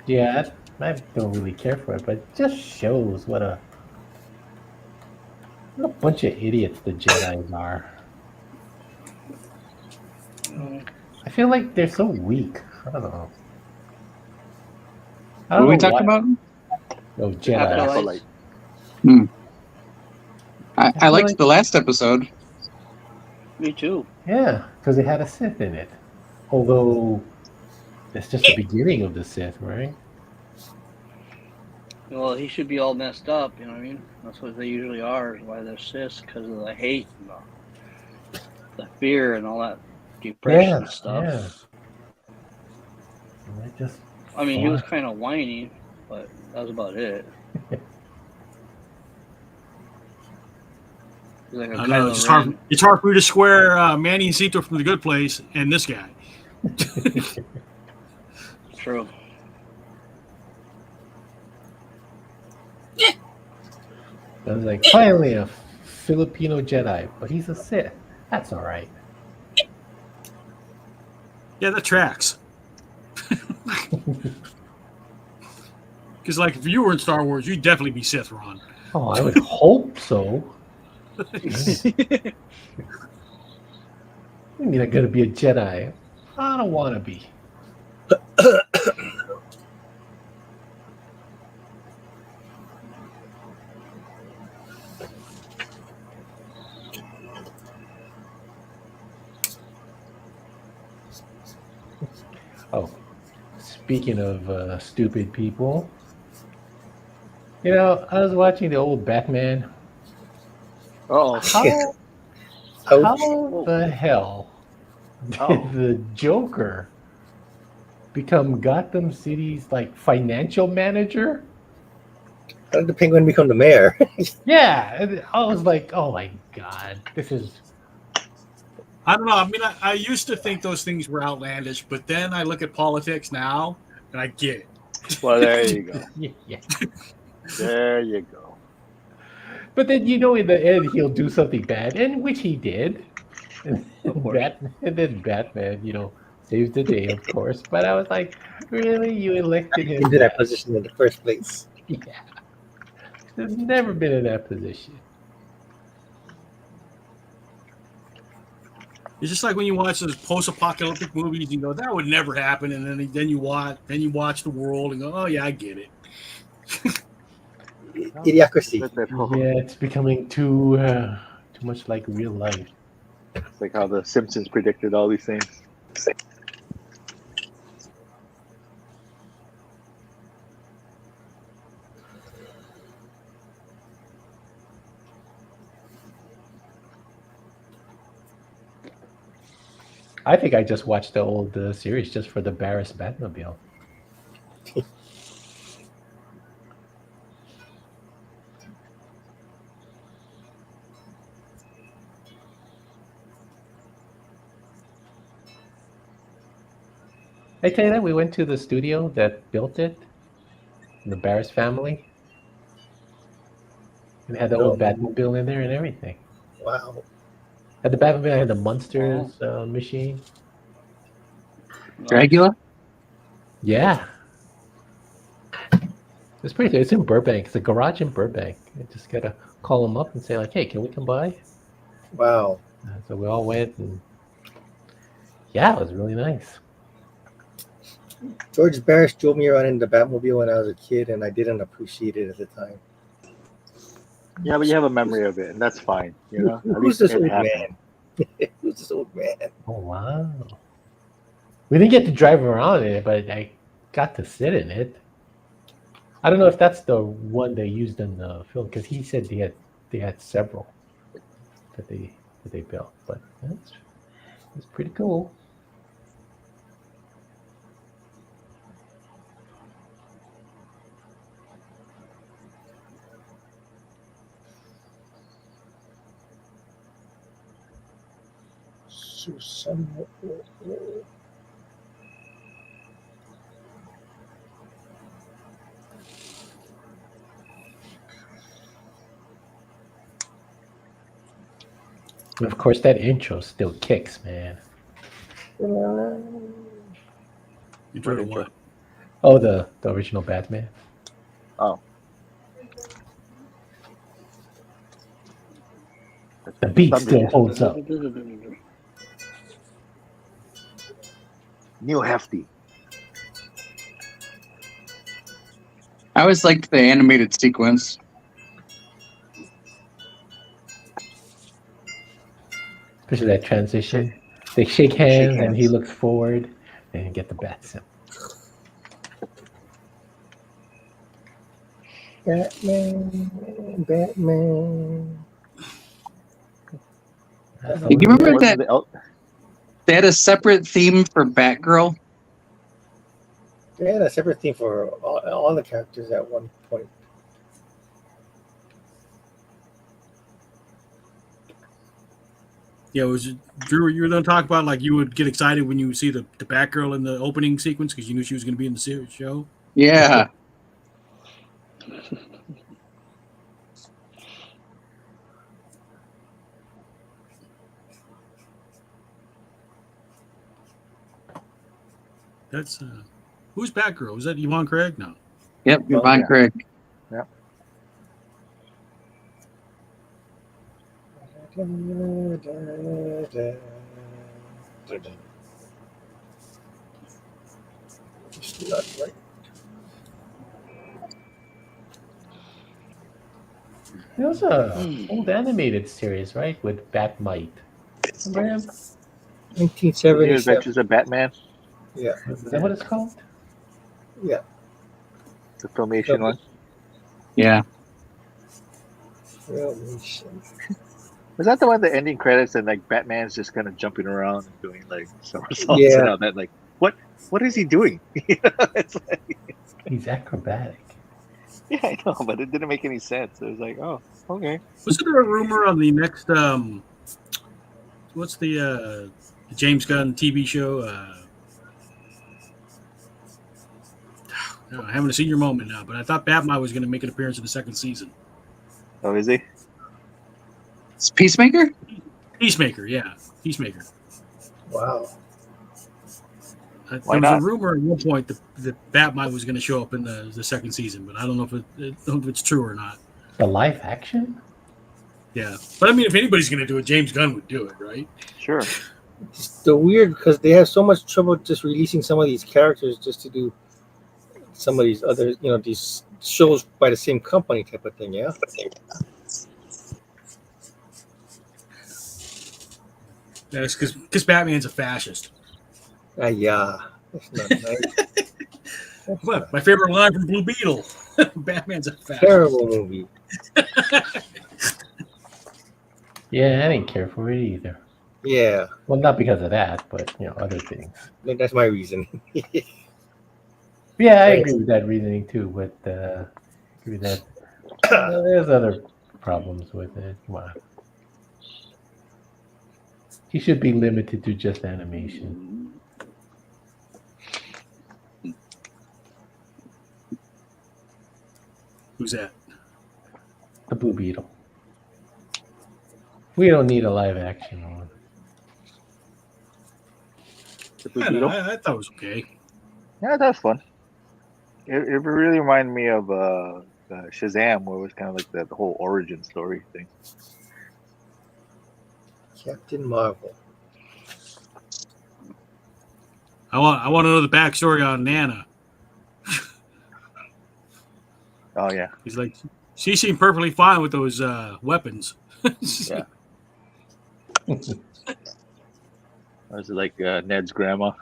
yeah. I don't really care for it, but it just shows what a bunch of idiots the Jedi's are. I feel like they're so weak. I don't know. I What don't are we know talking why. about? Oh, The Jedi. Acolyte. Acolyte. I feel liked like, the last episode. Me too. yeah, because they had a Sith in it. Although it's just the beginning of the Sith, right? Well, he should be all messed up, you know what I mean? That's what they usually are, is why they're cis, because of the hate and the fear and all that depression Yeah, stuff. yeah. And they just I mean, he was fly. kind of whiny, but that was about it. He's like a I don't know. Kylo It's just Ren. hard. It's hard for you to square Manny and Cito from The Good Place and this guy. True. I was like, finally a Filipino Jedi, but he's a Sith. That's all right. Yeah, that tracks. Because, like, if you were in Star Wars, you'd definitely be Sith, Ron. Oh, I would hope so. I mean, I'm gonna be a Jedi. I don't want to be. Oh, speaking of stupid people, I was watching the old Batman. Oh, How Ouch. the hell did Oh. the Joker become Gotham City's like financial manager? How did the Penguin become the mayor? Yeah, and I was like, oh my god, this is I don't know. I mean, I used to think those things were outlandish, but then I look at politics now and I get it. Well, there you go. yeah. There you go. But then in the end he'll do something bad, and which he did. And Of course. then Batman, saves the day, of course. But I was like, really, you elected him? Into that position in the first place. Yeah, there's never been in that position. It's just like when you watch those post-apocalyptic movies, you go, "That would never happen," and then you watch the world and go, "Oh yeah, I get it." Idiocracy. Yeah, it's becoming too much like real life. It's like how the Simpsons predicted all these things. I think I just watched the old series just for the Barris Batmobile. I tell you that we went to the studio that built it, the Barris family, and had the old Batmobile in there and everything. Wow. Had the Batmobile, had the Munsters machine. Dracula? Yeah. It's pretty good. It's in Burbank. It's a garage in Burbank. You just gotta call them up and say like, "Hey, can we come by?" Wow. So we all went, and yeah, it was really nice. George Barris drove me around in the Batmobile when I was a kid, and I didn't appreciate it at the time. Yeah, but you have a memory of it, and that's fine. At Who's least this it old happened. man? Who's this old man? Oh wow. We didn't get to drive around in it, but I got to sit in it. I don't know if that's the one they used in the film because he said they had several that they built, but it's pretty cool. And of course, that intro still kicks, man. Intro to intro? what? Oh, the original Batman. Oh, The beat Thunder still Disc. holds up. Neil Hefty. I always liked the animated sequence. Especially that transition. They shake hands, and he hands. looks forward, and you get the bat symbol. Batman. That's You always remember Wasn't that the they had a separate theme for Batgirl? They had a separate theme for all the characters at one point. Yeah, was it, Drew? You were going to talk about like you would get excited when you would see the Batgirl in the opening sequence because you knew she was going to be in the series show. Yeah. That's who's Batgirl? Was that Yvonne Craig? No. Yep, Oh, Yvonne yeah. Craig. It's not right. There was a old animated series, right, with Batmite. Remember him? The New 1977. Adventures of Batman, Yeah. Is that what it's called? Yeah. the Filmation one? Yeah. Filmation. Was that the one, the ending credits, and like Batman's just kind of jumping around and doing like somersaults Yeah. and all that? Like, what is he doing? It's like, He's acrobatic. yeah, I know, but it didn't make any sense. It was like, oh, okay. Wasn't there a rumor on the next what's the James Gunn TV show? I'm having a senior moment now, but I thought Batman was going to make an appearance in the second season. Oh, is he? It's Peacemaker? Peacemaker, yeah, Peacemaker. Wow. Why There was not? a rumor at one point that Batman was going to show up in the second season, but I don't know if it's true or not. The live action? Yeah, but I mean, if anybody's going to do it, James Gunn would do it, right? Sure. It's the weird because they have so much trouble just releasing some of these characters just to do some of these other, these shows by the same company type of thing. Yeah. Yeah, it's because Batman's a fascist. Yeah. That's not nice. What? My favorite line from Blue Beetle: "Batman's a fascist." Terrible movie. Yeah, I didn't care for it either. Yeah. Well, not because of that, but other things. That's my reason. Yeah, I agree with that reasoning too. But agree that there's other problems with it. Wow. He should be limited to just animation. Who's that? The Blue Beetle. We don't need a live action one. The Blue I, don't Beetle? know, I thought it was okay. Yeah, that was fun. It really reminded me of Shazam, where it was kind of like the whole origin story thing. Captain Marvel. I want to know the backstory on Nana. Oh yeah. He's like, she seemed perfectly fine with those weapons. Yeah. Was it like Ned's grandma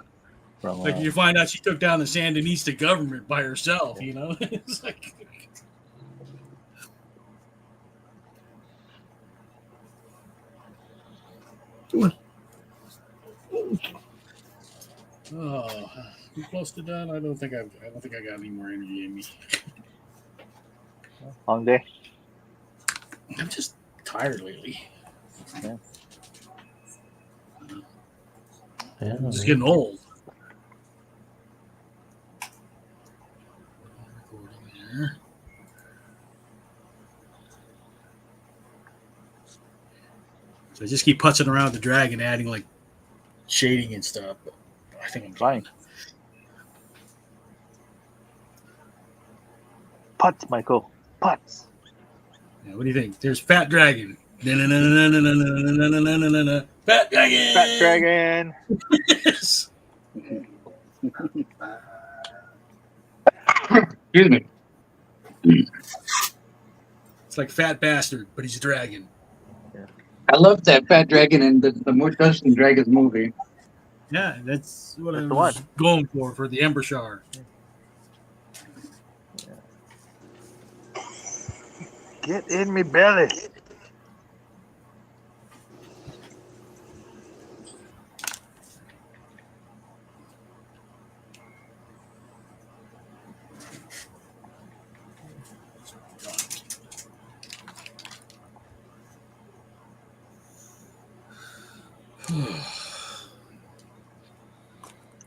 from? Like you find out she took down the Sandinista government by herself. It's like. Oh, we close to done. I don't think I got any more energy in me. Long day. I'm just tired lately. Yeah. Yeah, It's getting old. Recording there. So I just keep putzing around the dragon, adding like shading and stuff. But I think I'm Fine. fine. Putts, Michael. Putts. Yeah, what do you think? There's Fat Dragon. Fat Dragon. Fat dragon. Yes. Excuse me. It's like Fat Bastard, but he's a dragon. I love that Fat Dragon in the more Dungeons and Dragons movie. Yeah, that's what That's I the was one. going for the Ember Shard. Get in me belly.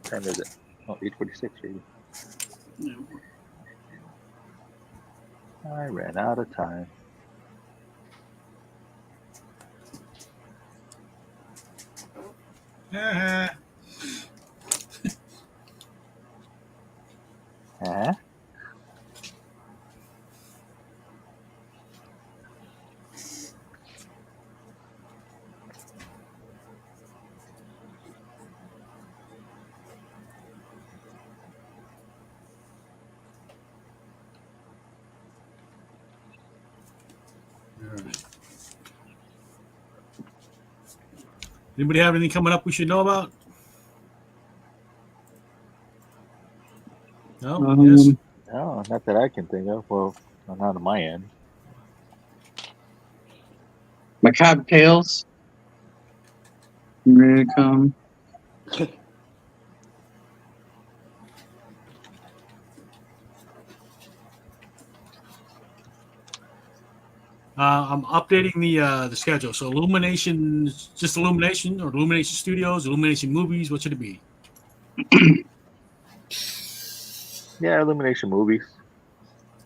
What time is it? Oh, 8:46. I ran out of time. Uh-huh. Huh? All right. Anybody have anything coming up we should know about? No? Yes? No, not that I can think of. Well, not on my end. Macabre Tales. Ready to come. I'm updating the schedule. So Illumination, just Illumination or Illumination Studios, Illumination Movies. What should it be? Yeah, Illumination movies.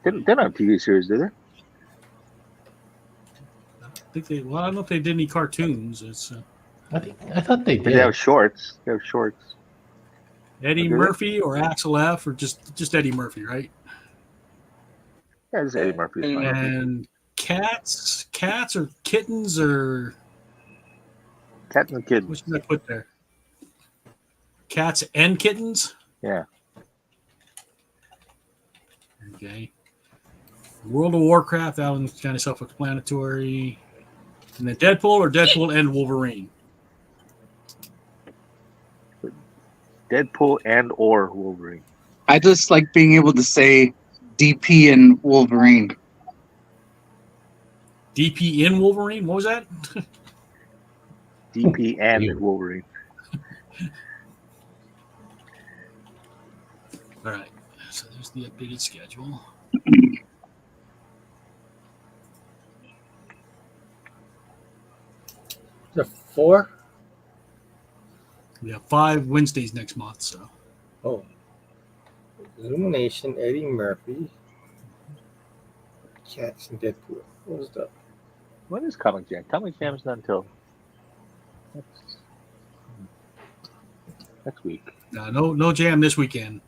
They don't have TV series, do they? I think they. Well, I don't know if they did any cartoons. It's I thought they But did. they have shorts. They have shorts. Eddie Oh, do they? Murphy or Axel F. or just Eddie Murphy, right? Yeah, this Eddie Murphy's Eddie fine. Murphy. And cats or kittens or Cat and the Kid. what should I put there? Cats and kittens. Yeah. Okay. World of Warcraft, that one's kind of self-explanatory. And then Deadpool and Wolverine. Deadpool and or Wolverine. I just like being able to say DP and Wolverine. DP in Wolverine? What was that? DP and Ew. Wolverine. All right. So there's the updated schedule. The 4? We have 5 Wednesdays next month, so Oh. Illumination, Eddie Murphy, Cats, and Deadpool. What was that? When is Comic Jam? Comic Jam's not until next week. no jam this weekend.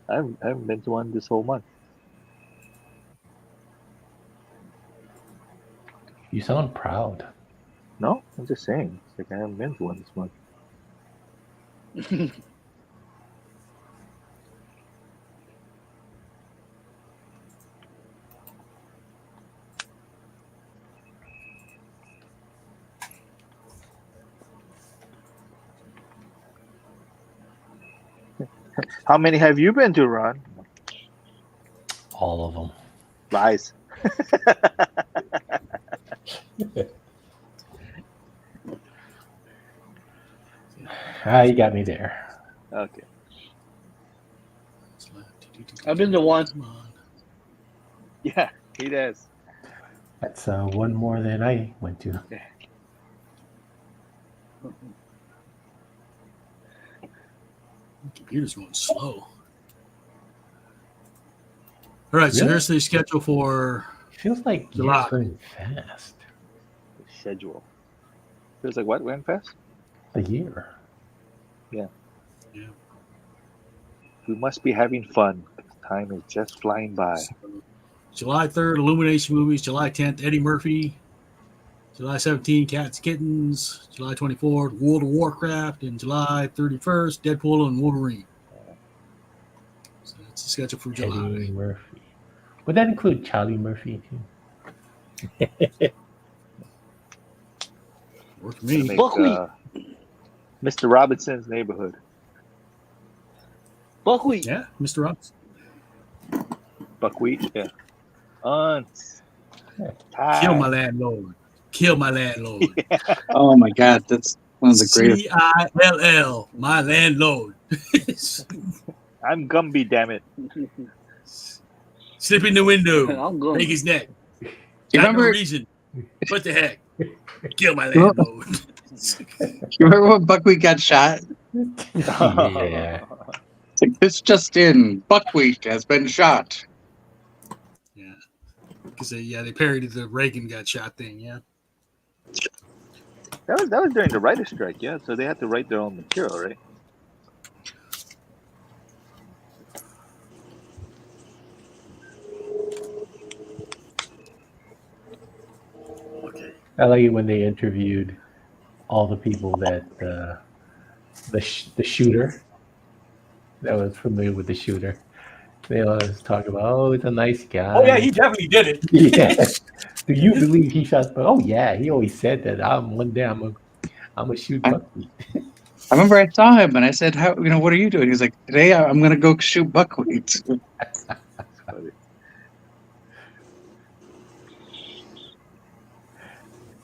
I haven't been to one this whole month. You sound proud. No, I'm just saying. It's like I haven't been to one this month. How many have you been to, Ron? All of them. Lies. You got me there. Okay. I've been to one. Come on. Yeah, he does. That's one more than I went to. Computer's going slow. All right, so Really? here's the schedule for Feels like July. years going fast. The schedule. Feels like what went fast? A year. Yeah. We must be having fun. Time is just flying by. So, July 3rd, Illumination movies. July 10th, Eddie Murphy. July 17th, Cats Kittens. July 24th, World of Warcraft. And July 31st, Deadpool and Wolverine. So that's the schedule for July. Eddie Murphy. Would that include Charlie Murphy too? Work for me. Make, Buckwheat. Mr. Robinson's Neighborhood. Buckwheat. Yeah, Mr. Robinson. Buckwheat, yeah. Aunts. Kill my landlord. Kill my landlord. Oh my God, that's one of the greatest. Cill, my landlord. I'm Gumby, damn it. Slip in the window. I'm going. Break his neck. You Got no remember? reason. What the heck? Kill my landlord. You remember when Buckwheat got shot? Yeah. It's like this just in: Buckwheat has been shot. Yeah. Because they parodied the Reagan got shot thing, yeah. That was during the writer's strike, yeah. So they had to write their own material, right? I like it when they interviewed all the people that the shooter that was familiar with the shooter. They always talk about, oh, he's a nice guy. Oh, yeah, he definitely did it. Yeah. Do you believe he shot? Oh yeah, he always said that. One day I'm gonna shoot Buckwheat. I remember I saw him and I said, "How? What are you doing?" He's like, "Today I'm going to go shoot Buckwheat."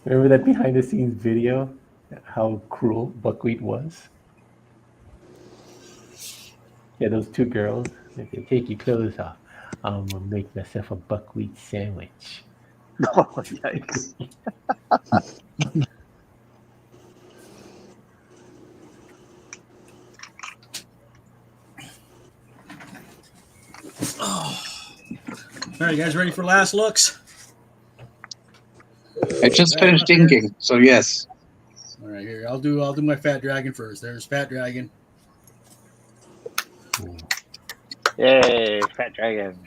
Remember that behind the scenes video? How cruel Buckwheat was. Yeah, those two girls. If they take your clothes off, I'm gonna make myself a buckwheat sandwich. Oh, yikes. Oh. All right, you guys ready for last looks? I just finished inking, so yes. All right, here I'll do my Fat Dragon first. There's Fat Dragon. Yay, Fat Dragon.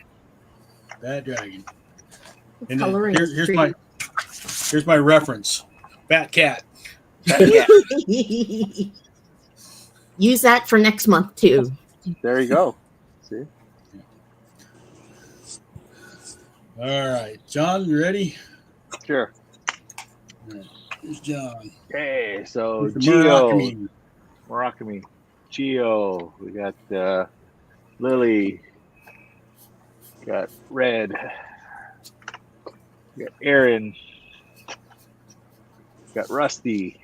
Fat Dragon. The And then coloring is here's my reference. Fat Cat. Fat Cat. Use that for next month too. There you go. See? All right, John, you ready? Sure. All right, here's John. Okay, so Mr. Geo. Murakami. Geo. We got Lily. Got Red. Got Aaron. Got Rusty.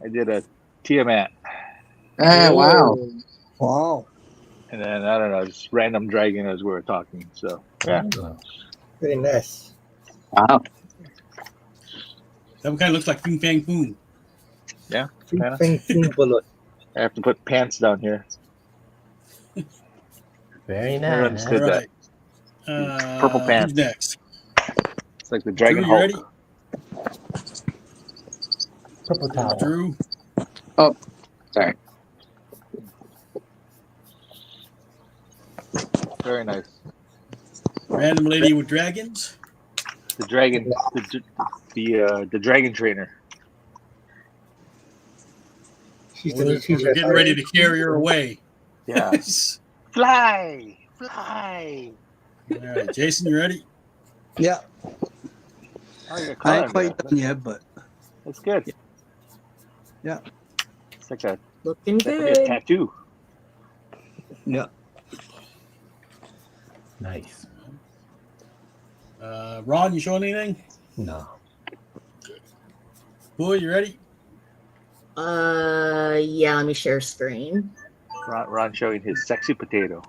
I did a Tiamat. Ah, wow. Wow. And then, I don't know, just random dragon as we were talking. So, yeah. Very nice. Wow. That one kind of looks like Fing Fang Foom. Yeah. Fing Fing Bullet. I have to put pants down here. Very I nice. understood All that. right. Purple pants. Who's next? It's like the Dragon Drew, you Hulk. ready? Purple towel. Drew. Sorry. Very nice. Random lady with dragons. The dragon, the dragon trainer. We're getting ready to carry her away. Yeah. Fly, fly. All right, Jason, you ready? Yeah. Oh, you're I ain't coloring quite that. done yet, but That's good. Yeah. It's like a, Looking like a good. tattoo. yeah. Nice. Ron, you showing anything? No. Boy, you ready? Yeah, let me share screen. Ron showing his sexy potato.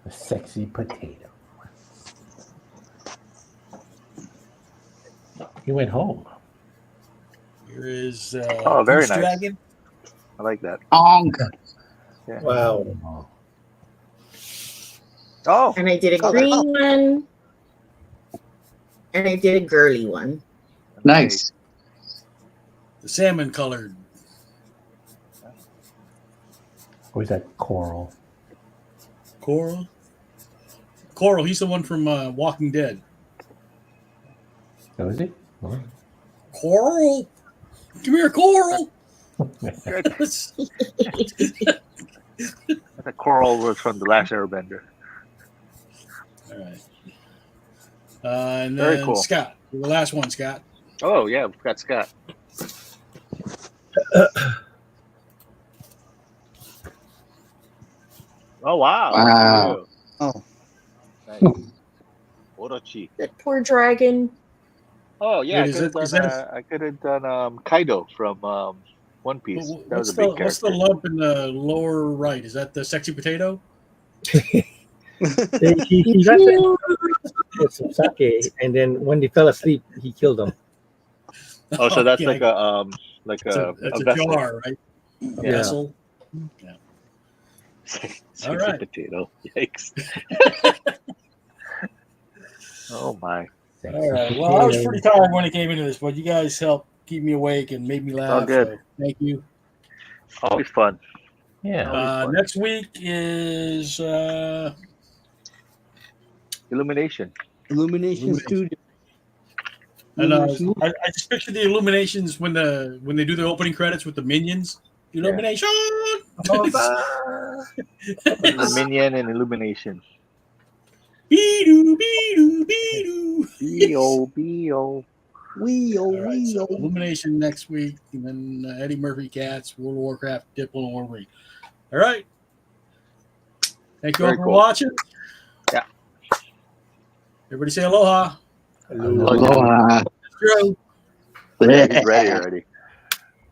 A sexy potato. He went home. Here is Oh, very Goose nice. Dragon. I like that. Onk. Yeah. Wow. Oh, And I did a Oh, green one. And I did a girly one. Nice. The salmon colored. Or is that coral? Coral. Coral, he's the one from Walking Dead. Oh, is it? Oh. Coral? Come here, Coral! The coral was from The Last Airbender. All right. And Very then cool. Scott. The last one, Scott. Oh, yeah, we've got Scott. Oh, wow. Wow. Oh, Nice. Orochi. That poor dragon. Oh, yeah, Wait, I could have done Kaido from One Piece. That was a big what's character. the lump in the lower right? Is that the sexy potato? He got that with some sake, and then when they fell asleep, he killed them. Oh, so that's Okay. like It's a a vessel. jar, right? A Yeah. vessel. Sexy All right. potato. Yikes. Oh, my. All right. Well, I was pretty tired when I came into this, but you guys helped keep me awake and made me all laugh. good. So thank you. Always fun. Yeah. Always fun. Next week is Illumination. Illumination Studio. and Illumination. I just picture the illuminations when they do the opening credits with the minions. Illumination. The Minion and Illumination. Be-doo, be-doo, be-doo. B-O. All right, so Illumination next week, and then Eddie Murphy Cats, World of Warcraft, Diplo, and Wolverine. All right. Thank you all Very for cool. watching. Yeah. Everybody say aloha. Hello. Aloha. Joe. Yeah, he's ready already.